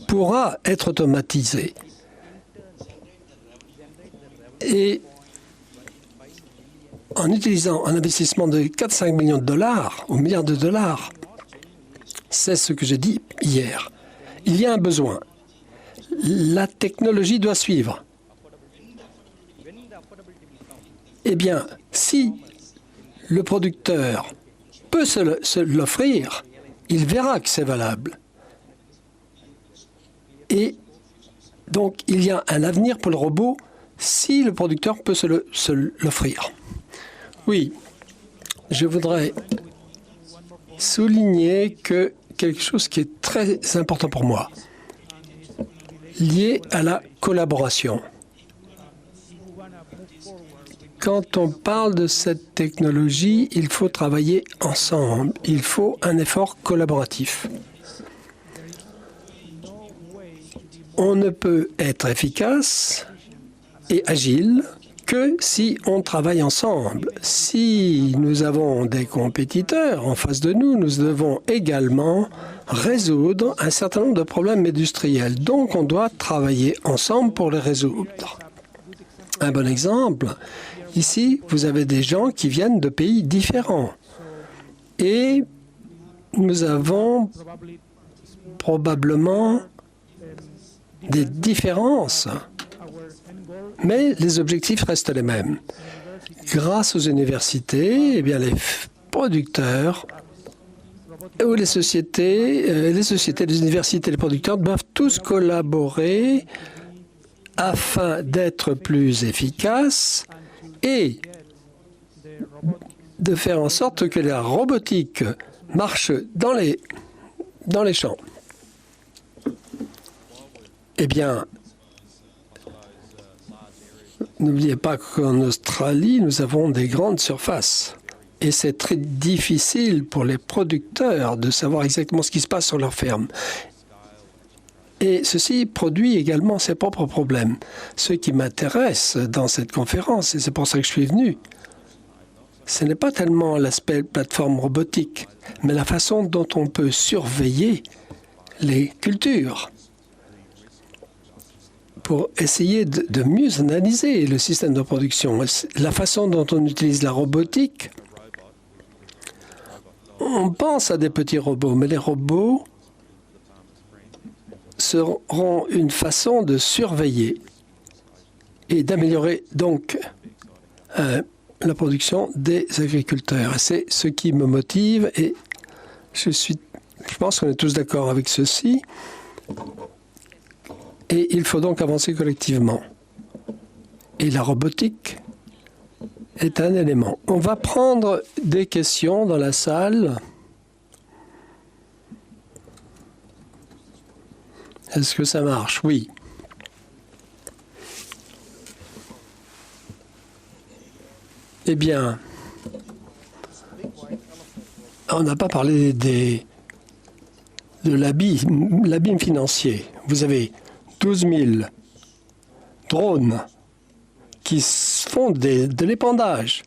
pourra être automatisé. Et en utilisant un investissement de 4-5 millions de dollars ou milliards de dollars, c'est ce que j'ai dit hier. Il y a un besoin. La technologie doit suivre. Eh bien, si le producteur peut se l'offrir, il verra que c'est valable. Et donc, il y a un avenir pour le robot si le producteur peut se l'offrir. Oui, je voudrais souligner que quelque chose qui est très important pour moi, lié à la collaboration. Quand on parle de cette technologie, il faut travailler ensemble. Il faut un effort collaboratif. On ne peut être efficace et agile que si on travaille ensemble. Si nous avons des compétiteurs en face de nous, nous devons également résoudre un certain nombre de problèmes industriels. Donc, on doit travailler ensemble pour les résoudre. Un bon exemple, ici, vous avez des gens qui viennent de pays différents. Et nous avons probablement des différences, mais les objectifs restent les mêmes. Grâce aux universités, eh bien, les producteurs ou les sociétés, les universités, les producteurs doivent tous collaborer afin d'être plus efficaces et de faire en sorte que la robotique marche dans les champs. Eh bien, n'oubliez pas qu'en Australie, nous avons des grandes surfaces. Et c'est très difficile pour les producteurs de savoir exactement ce qui se passe sur leur ferme. Et ceci produit également ses propres problèmes. Ce qui m'intéresse dans cette conférence, et c'est pour ça que je suis venu, ce n'est pas tellement l'aspect plateforme robotique, mais la façon dont on peut surveiller les cultures pour essayer de mieux analyser le système de production. La façon dont on utilise la robotique, on pense à des petits robots, mais les robots seront une façon de surveiller et d'améliorer donc la production des agriculteurs. Et c'est ce qui me motive et je pense qu'on est tous d'accord avec ceci. Et il faut donc avancer collectivement. Et la robotique est un élément. On va prendre des questions dans la salle. Est-ce que ça marche? Oui. Eh bien, on n'a pas parlé de l'abîme financier. Vous avez 12 000 drones qui font de l'épandage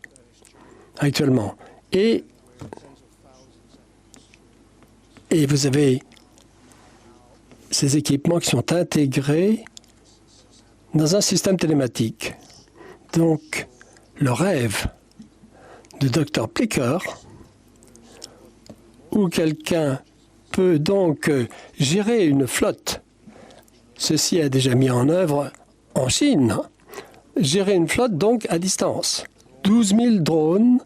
actuellement. Et vous avez ces équipements qui sont intégrés dans un système télématique. Donc, le rêve de Dr. Plicker, où quelqu'un peut donc gérer une flotte, ceci est déjà mis en œuvre en Chine, gérer une flotte donc à distance. 12 000 drones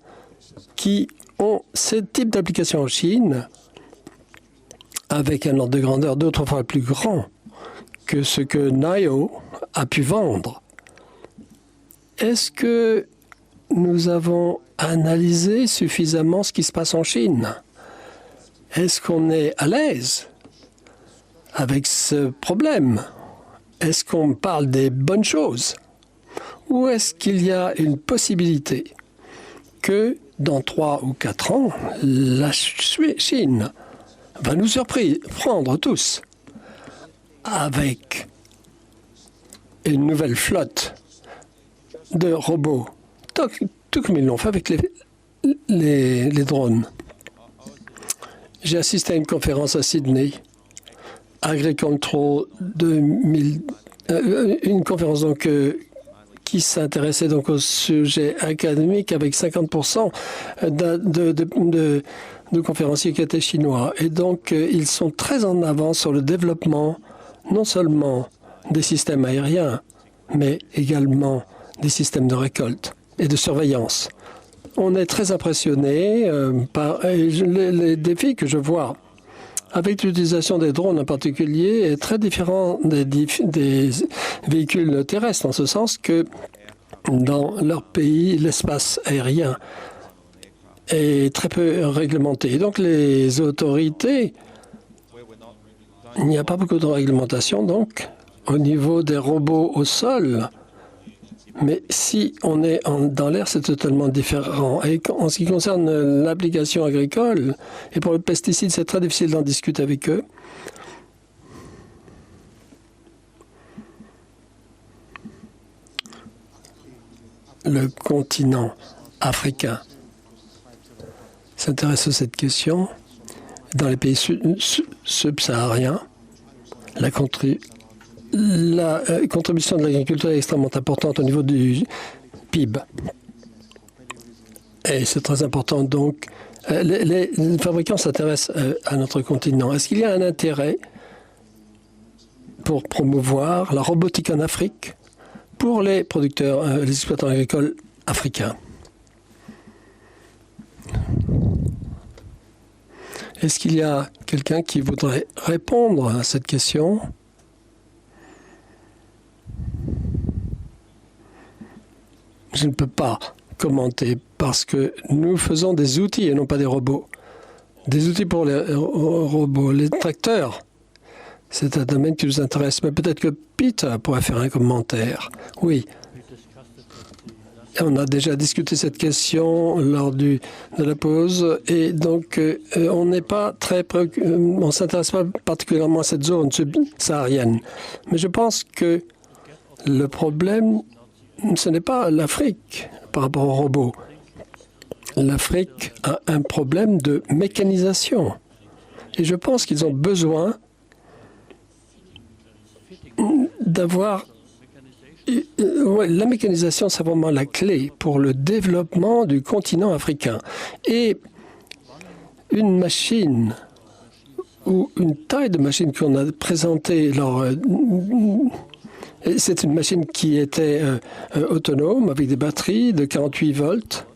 qui ont ce type d'application en Chine, avec un ordre de grandeur 2 ou 3 fois plus grand que ce que NIO a pu vendre. Est-ce que nous avons analysé suffisamment ce qui se passe en Chine? Est-ce qu'on est à l'aise avec ce problème? Est-ce qu'on parle des bonnes choses? Ou est-ce qu'il y a une possibilité que dans 3 ou 4 ans, la Chine va nous surprendre tous avec une nouvelle flotte de robots, tout comme ils l'ont fait avec les drones. J'ai assisté à une conférence à Sydney, Agricontrol 2000, une conférence donc qui s'intéressait donc au sujet académique avec 50% de conférenciers qui étaient chinois. Et donc, ils sont très en avance sur le développement non seulement des systèmes aériens, mais également des systèmes de récolte et de surveillance. On est très impressionné par les défis que je vois avec l'utilisation des drones en particulier est très différent des véhicules terrestres, en ce sens que dans leur pays, l'espace aérien est très peu réglementé. Et donc les autorités, il n'y a pas beaucoup de réglementation donc au niveau des robots au sol. Mais si on est dans l'air, c'est totalement différent. Et en ce qui concerne l'application agricole, et pour le pesticide, c'est très difficile d'en discuter avec eux. Le continent africain s'intéresse à cette question. Dans les pays subsahariens, la contribution de l'agriculture est extrêmement importante au niveau du PIB. Et c'est très important. Donc, les fabricants s'intéressent à notre continent. Est-ce qu'il y a un intérêt pour promouvoir la robotique en Afrique pour les producteurs, les exploitants agricoles africains? Est-ce qu'il y a quelqu'un qui voudrait répondre à cette question? Je ne peux pas commenter parce que nous faisons des outils et non pas des robots. Des outils pour les robots. Les tracteurs, c'est un domaine qui nous intéresse. Mais peut-être que Peter pourrait faire un commentaire. Oui. On a déjà discuté cette question lors de la pause et donc on n'est pas très on s'intéresse pas particulièrement à cette zone subsaharienne. Mais je pense que le problème, ce n'est pas l'Afrique par rapport aux robots. L'Afrique a un problème de mécanisation. Et je pense qu'ils ont besoin d'avoir... la mécanisation, c'est vraiment la clé pour le développement du continent africain. Et une machine ou une taille de machine qu'on a présentée lors... C'est une machine qui était autonome avec des batteries de 48 volts.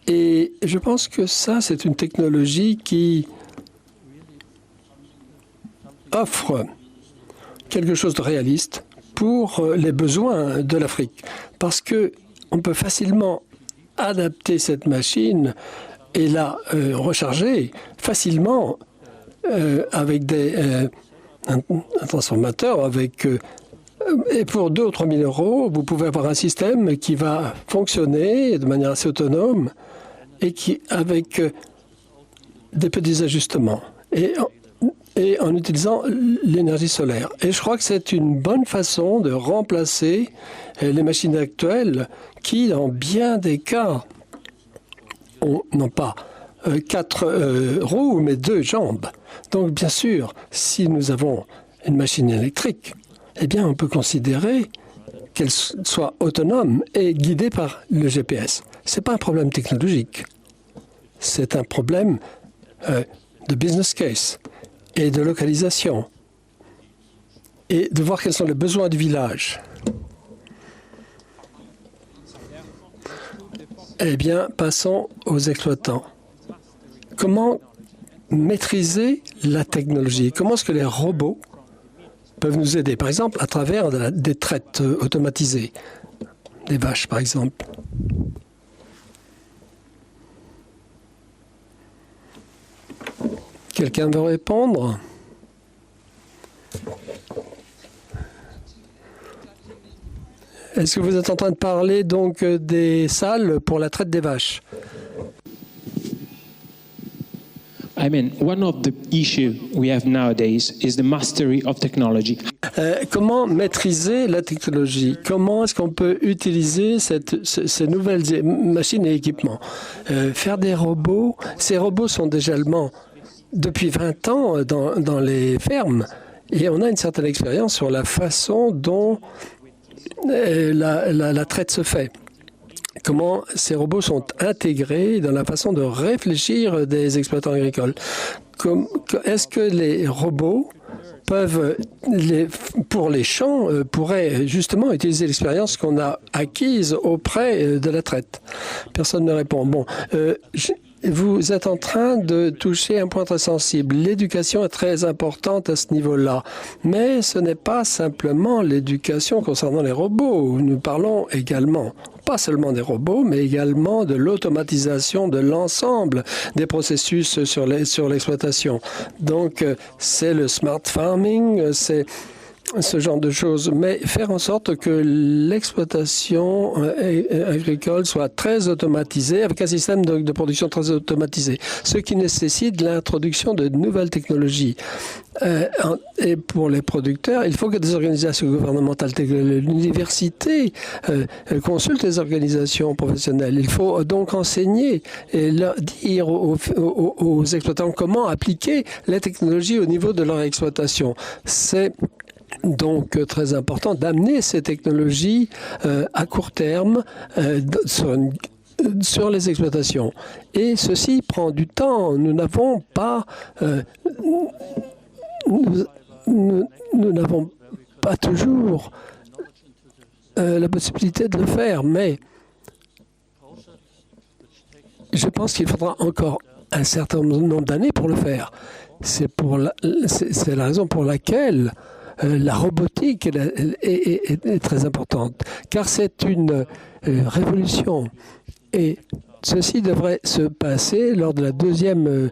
Et je pense que ça, c'est une technologie qui offre quelque chose de réaliste pour les besoins de l'Afrique. Parce qu'on peut facilement adapter cette machine et la recharger facilement avec un transformateur avec Et pour 2 ou 3 000 euros, vous pouvez avoir un système qui va fonctionner de manière assez autonome et qui, avec des petits ajustements et en utilisant l'énergie solaire. Et je crois que c'est une bonne façon de remplacer les machines actuelles qui, dans bien des cas, n'ont pas 4 roues, mais 2 jambes. Donc, bien sûr, si nous avons une machine électrique, eh bien, on peut considérer qu'elle soit autonome et guidée par le GPS. Ce n'est pas un problème technologique. C'est un problème de business case et de localisation et de voir quels sont les besoins du village. Eh bien, passons aux exploitants. Comment maîtriser la technologie? Comment est-ce que les robots peuvent nous aider? Par exemple, à travers des traites automatisées, des vaches, par exemple. Quelqu'un veut répondre? Est-ce que vous êtes en train de parler donc des salles pour la traite des vaches? I mean, one of the issues we have nowadays is the mastery of technology. Comment maîtriser la technologie? Comment est-ce qu'on peut utiliser ces nouvelles machines et équipements? Faire des robots, ces robots sont déjà allemands depuis 20 ans dans les fermes et on a une certaine expérience sur la façon dont la traite se fait. Comment ces robots sont intégrés dans la façon de réfléchir des exploitants agricoles. Est-ce que les robots peuvent, pour les champs, pourraient justement utiliser l'expérience qu'on a acquise auprès de la traite? Personne ne répond. Bon, vous êtes en train de toucher un point très sensible. L'éducation est très importante à ce niveau-là. Mais ce n'est pas simplement l'éducation concernant les robots. Nous parlons également, pas seulement des robots, mais également de l'automatisation de l'ensemble des processus sur l'exploitation. Donc, c'est le smart farming, c'est ce genre de choses, mais faire en sorte que l'exploitation agricole soit très automatisée, avec un système de production très automatisé, ce qui nécessite l'introduction de nouvelles technologies. Et pour les producteurs, il faut que des organisations gouvernementales telles que l'université consultent les organisations professionnelles. Il faut donc enseigner et leur dire aux exploitants comment appliquer les technologies au niveau de leur exploitation. C'est donc très important d'amener ces technologies à court terme sur les exploitations. Et ceci prend du temps. Nous n'avons pas nous n'avons pas toujours la possibilité de le faire, mais je pense qu'il faudra encore un certain nombre d'années pour le faire. C'est la raison pour laquelle la robotique est très importante, car c'est une révolution. Et ceci devrait se passer lors de la deuxième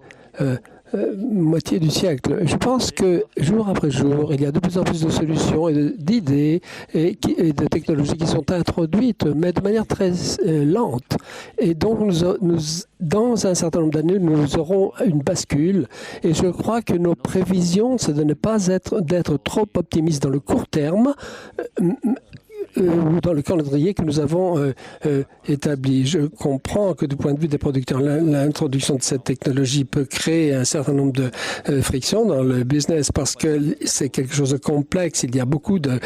moitié du siècle. Je pense que jour après jour, il y a de plus en plus de solutions et d'idées et de technologies qui sont introduites, mais de manière très lente. Et donc, dans un certain nombre d'années, nous aurons une bascule. Et je crois que nos prévisions, c'est de ne pas d'être trop optimistes dans le court terme, ou dans le calendrier que nous avons établi. Je comprends que du point de vue des producteurs, l'introduction de cette technologie peut créer un certain nombre de frictions dans le business parce que c'est quelque chose de complexe. Il y a beaucoup de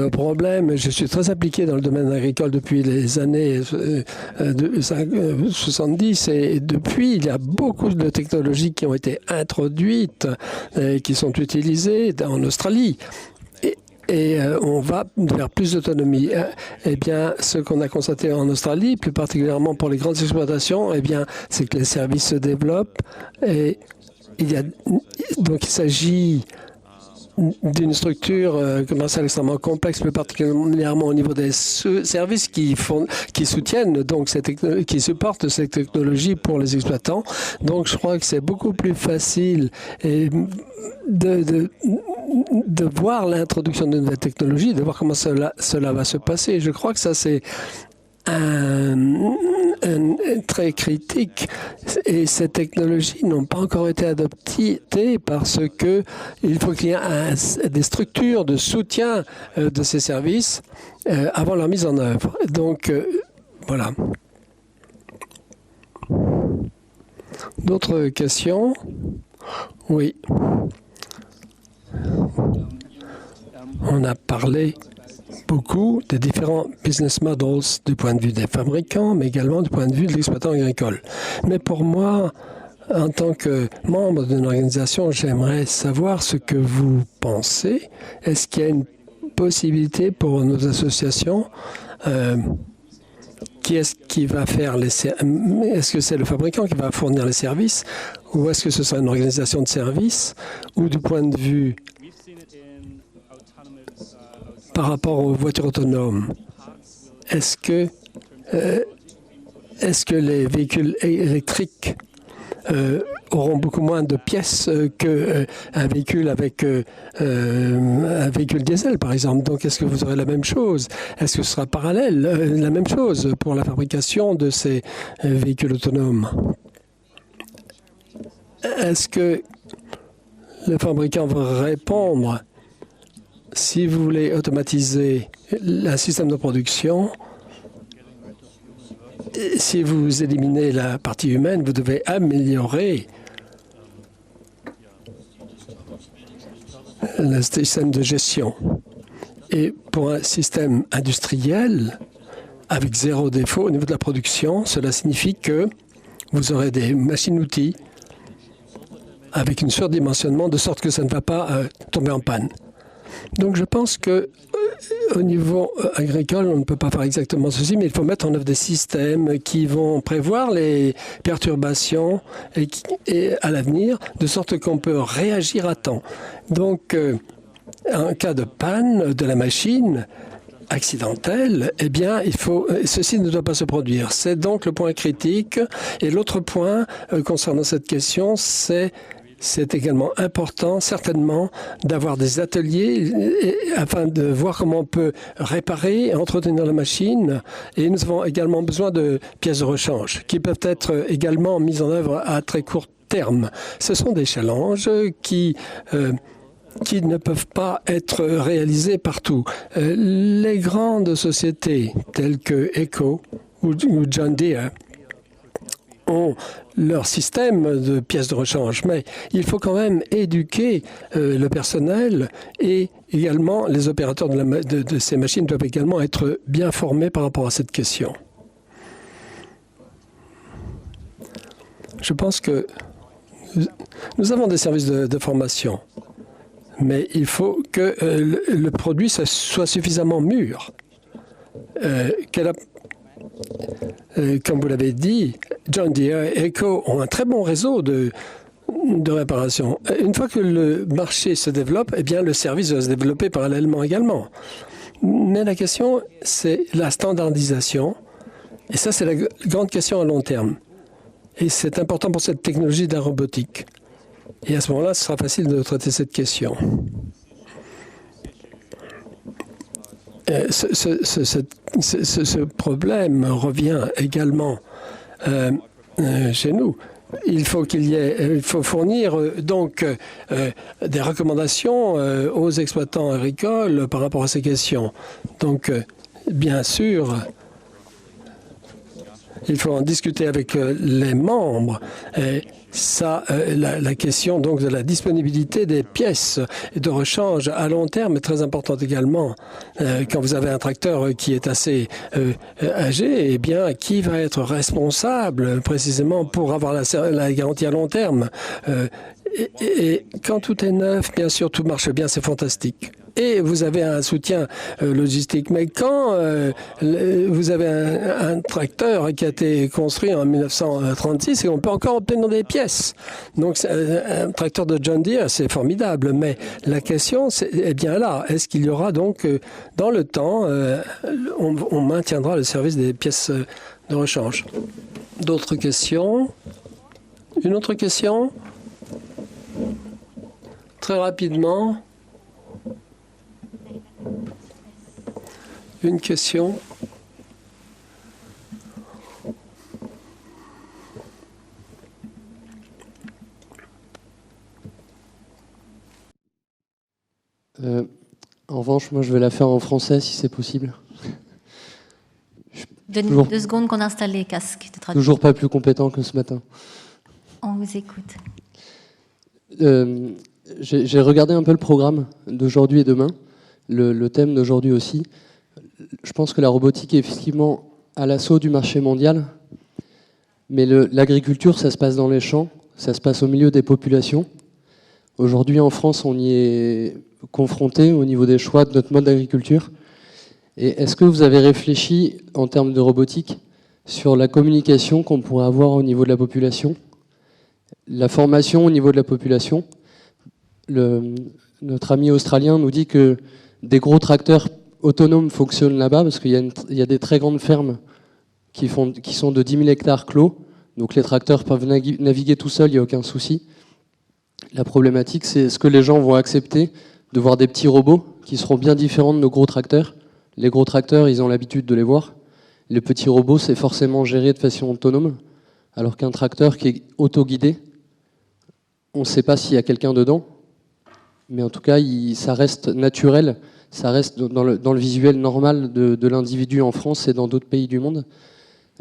problèmes. Je suis très impliqué dans le domaine agricole depuis les années 70 et depuis, il y a beaucoup de technologies qui ont été introduites et qui sont utilisées en Australie. Et on va vers plus d'autonomie. Eh bien, ce qu'on a constaté en Australie, plus particulièrement pour les grandes exploitations, eh bien, c'est que les services se développent et donc il s'agit d'une structure commerciale extrêmement complexe, plus particulièrement au niveau des services qui soutiennent donc qui supportent cette technologie pour les exploitants. Donc, je crois que c'est beaucoup plus facile de voir l'introduction de nouvelles technologies, de voir comment cela va se passer. Je crois que ça, c'est très critique, et ces technologies n'ont pas encore été adoptées parce que il faut qu'il y ait des structures de soutien de ces services avant leur mise en œuvre. Donc, voilà. D'autres questions? Oui. On a parlé beaucoup des différents business models du point de vue des fabricants, mais également du point de vue de l'exploitant agricole. Mais pour moi, en tant que membre d'une organisation, j'aimerais savoir ce que vous pensez. Est-ce qu'il y a une possibilité pour nos associations qui est-ce qui va faire est-ce que c'est le fabricant qui va fournir les services, ou est-ce que ce sera une organisation de services, ou du point de vue par rapport aux voitures autonomes, est-ce que les véhicules électriques auront beaucoup moins de pièces qu'un véhicule avec un véhicule diesel, par exemple? Donc, est-ce que vous aurez la même chose? Est-ce que ce sera parallèle, la même chose pour la fabrication de ces véhicules autonomes? Est-ce que le fabricant va répondre: si vous voulez automatiser un système de production, si vous éliminez la partie humaine, vous devez améliorer le système de gestion. Et pour un système industriel, avec zéro défaut au niveau de la production, cela signifie que vous aurez des machines-outils avec un surdimensionnement, de sorte que ça ne va pas tomber en panne. Donc je pense que au niveau agricole, on ne peut pas faire exactement ceci, mais il faut mettre en œuvre des systèmes qui vont prévoir les perturbations et à l'avenir, de sorte qu'on peut réagir à temps. Donc, en cas de panne de la machine accidentelle, eh bien, ceci ne doit pas se produire. C'est donc le point critique. Et l'autre point concernant cette question, c'est également important, certainement, d'avoir des ateliers afin de voir comment on peut réparer et entretenir la machine. Et nous avons également besoin de pièces de rechange qui peuvent être également mises en œuvre à très court terme. Ce sont des challenges qui ne peuvent pas être réalisés partout. Les grandes sociétés telles que Echo ou John Deere ont leur système de pièces de rechange, mais il faut quand même éduquer le personnel, et également les opérateurs de ces machines doivent également être bien formés par rapport à cette question. Je pense que nous avons des services de formation, mais il faut que le produit soit suffisamment mûr. Comme vous l'avez dit, John Deere et Echo ont un très bon réseau de réparation. Une fois que le marché se développe, eh bien, le service va se développer parallèlement également. Mais la question, c'est la standardisation. Et ça, c'est la grande question à long terme. Et c'est important pour cette technologie de la robotique. Et à ce moment-là, ce sera facile de traiter cette question. Ce problème revient également chez nous. Il faut fournir donc des recommandations aux exploitants agricoles par rapport à ces questions. Donc, bien sûr, il faut en discuter avec les membres. Et la question donc de la disponibilité des pièces de rechange à long terme est très importante également. Quand vous avez un tracteur qui est assez âgé, eh bien, qui va être responsable précisément pour avoir la garantie à long terme? Et quand tout est neuf, bien sûr, tout marche bien, c'est fantastique. Et vous avez un soutien logistique. Mais quand vous avez un tracteur qui a été construit en 1936, et on peut encore obtenir des pièces. Donc, un tracteur de John Deere, c'est formidable. Mais la question est bien là. Est-ce qu'il y aura donc, dans le temps, on maintiendra le service des pièces de rechange? D'autres questions? Une autre question? Très rapidement. Une question. En revanche, moi, je vais la faire en français, si c'est possible. Donne 2 secondes qu'on installe les casques de traduction. Toujours pas plus compétent que ce matin. On vous écoute. J'ai regardé un peu le programme d'aujourd'hui et demain, le thème d'aujourd'hui aussi. Je pense que la robotique est effectivement à l'assaut du marché mondial, mais l'agriculture, ça se passe dans les champs, ça se passe au milieu des populations. Aujourd'hui, en France, on y est confronté au niveau des choix de notre mode d'agriculture. Et est-ce que vous avez réfléchi, en termes de robotique, sur la communication qu'on pourrait avoir au niveau de la population, la formation au niveau de la population? Notre ami australien nous dit que des gros tracteurs autonomes fonctionnent là-bas, parce qu'il y a des très grandes fermes qui sont de 10 000 hectares clos, donc les tracteurs peuvent naviguer tout seuls, il n'y a aucun souci. La problématique, c'est est-ce que les gens vont accepter de voir des petits robots qui seront bien différents de nos gros tracteurs? Les gros tracteurs, ils ont l'habitude de les voir. Les petits robots, c'est forcément géré de façon autonome, alors qu'un tracteur qui est auto-guidé, on ne sait pas s'il y a quelqu'un dedans, mais en tout cas, ça reste naturel, ça reste dans le visuel normal de l'individu en France et dans d'autres pays du monde.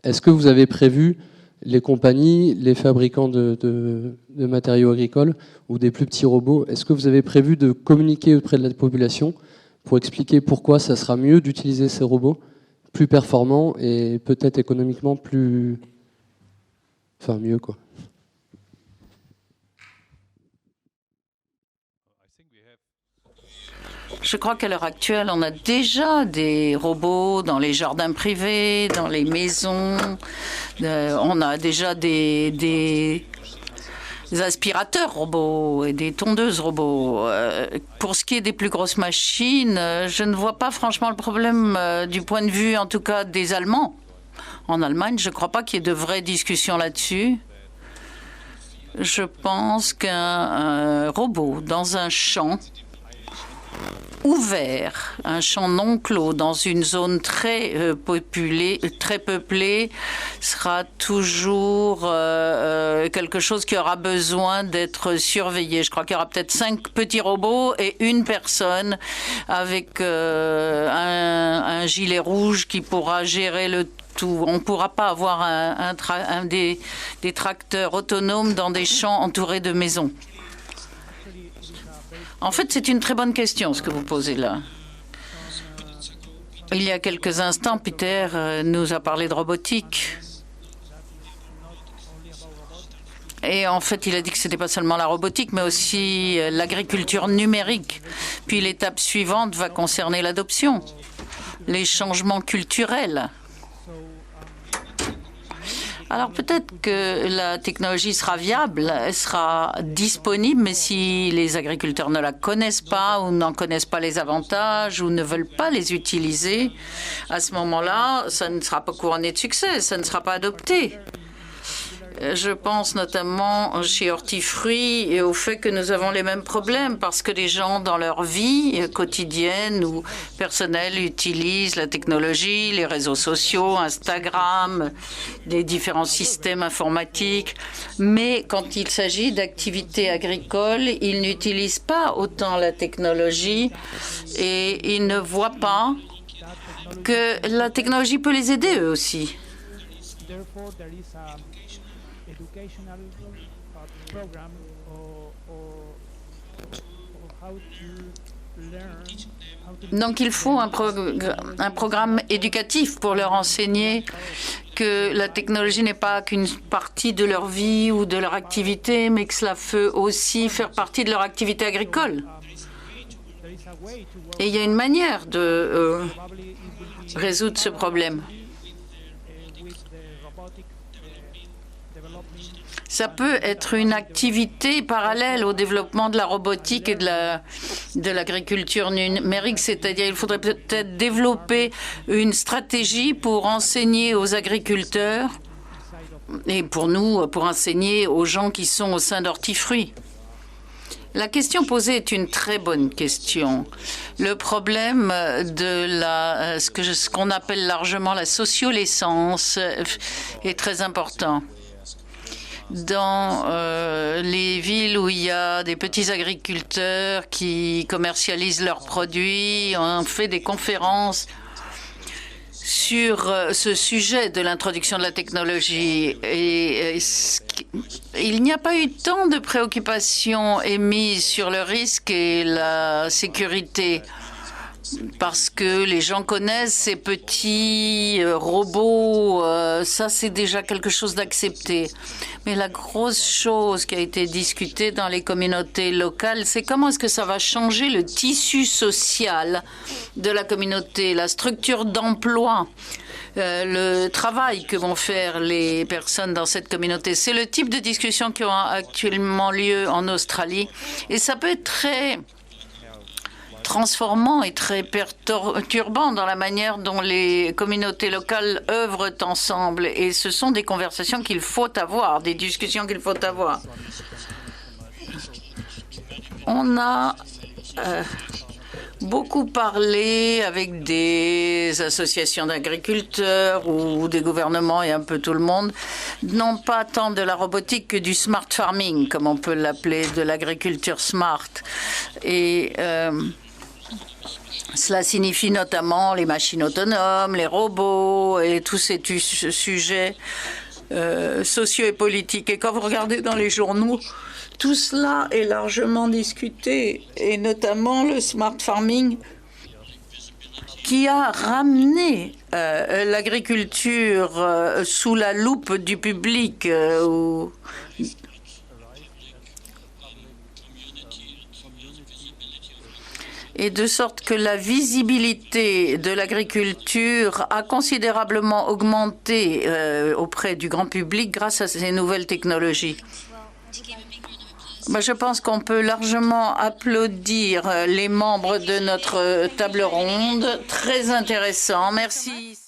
Est-ce que vous avez prévu, les compagnies, les fabricants de matériaux agricoles ou des plus petits robots, est-ce que vous avez prévu de communiquer auprès de la population pour expliquer pourquoi ça sera mieux d'utiliser ces robots, plus performants et peut-être économiquement plus... Enfin, mieux, quoi. Je crois qu'à l'heure actuelle, on a déjà des robots dans les jardins privés, dans les maisons. On a déjà des aspirateurs robots et des tondeuses robots. Pour ce qui est des plus grosses machines, je ne vois pas franchement le problème du point de vue, en tout cas, des Allemands. En Allemagne, je ne crois pas qu'il y ait de vraies discussions là-dessus. Je pense qu'un robot dans un champ ouvert, un champ non clos dans une zone très peuplée, sera toujours quelque chose qui aura besoin d'être surveillé. Je crois qu'il y aura peut-être 5 petits robots et une personne avec un gilet rouge qui pourra gérer le tout. On ne pourra pas avoir des tracteurs autonomes dans des champs entourés de maisons. En fait, c'est une très bonne question, ce que vous posez là. Il y a quelques instants, Peter nous a parlé de robotique. Et en fait, il a dit que ce n'était pas seulement la robotique, mais aussi l'agriculture numérique. Puis l'étape suivante va concerner l'adoption, les changements culturels. Alors peut-être que la technologie sera viable, elle sera disponible, mais si les agriculteurs ne la connaissent pas ou n'en connaissent pas les avantages ou ne veulent pas les utiliser, à ce moment-là, ça ne sera pas couronné de succès, ça ne sera pas adopté. Je pense notamment chez Hortifruits et au fait que nous avons les mêmes problèmes parce que les gens dans leur vie quotidienne ou personnelle utilisent la technologie, les réseaux sociaux, Instagram, les différents systèmes informatiques. Mais quand il s'agit d'activités agricoles, ils n'utilisent pas autant la technologie et ils ne voient pas que la technologie peut les aider eux aussi. Educational program or how to learn. Donc il faut un programme éducatif pour leur enseigner que la technologie n'est pas qu'une partie de leur vie ou de leur activité, mais que cela peut aussi faire partie de leur activité agricole. Et il y a une manière de résoudre ce problème. Ça peut être une activité parallèle au développement de la robotique et de l'agriculture numérique, c'est-à-dire il faudrait peut-être développer une stratégie pour enseigner aux agriculteurs et pour nous, pour enseigner aux gens qui sont au sein d'Hortifruits. La question posée est une très bonne question. Le problème de ce qu'on appelle largement la sociolescence est très important. Dans les villes où il y a des petits agriculteurs qui commercialisent leurs produits, on fait des conférences sur ce sujet de l'introduction de la technologie. Et il n'y a pas eu tant de préoccupations émises sur le risque et la sécurité, parce que les gens connaissent ces petits robots, ça c'est déjà quelque chose d'accepté. Mais la grosse chose qui a été discutée dans les communautés locales, c'est comment est-ce que ça va changer le tissu social de la communauté, la structure d'emploi, le travail que vont faire les personnes dans cette communauté. C'est le type de discussion qui ont actuellement lieu en Australie, et ça peut être très transformant et très perturbant dans la manière dont les communautés locales œuvrent ensemble. Et ce sont des conversations qu'il faut avoir, des discussions qu'il faut avoir. On a beaucoup parlé avec des associations d'agriculteurs ou des gouvernements et un peu tout le monde, non pas tant de la robotique que du smart farming, comme on peut l'appeler, de l'agriculture smart. Et cela signifie notamment les machines autonomes, les robots et tous ces sujets sociaux et politiques. Et quand vous regardez dans les journaux, tout cela est largement discuté, et notamment le smart farming qui a ramené l'agriculture sous la loupe du public. Et de sorte que la visibilité de l'agriculture a considérablement augmenté auprès du grand public grâce à ces nouvelles technologies. Je pense qu'on peut largement applaudir les membres de notre table ronde. Très intéressant. Merci.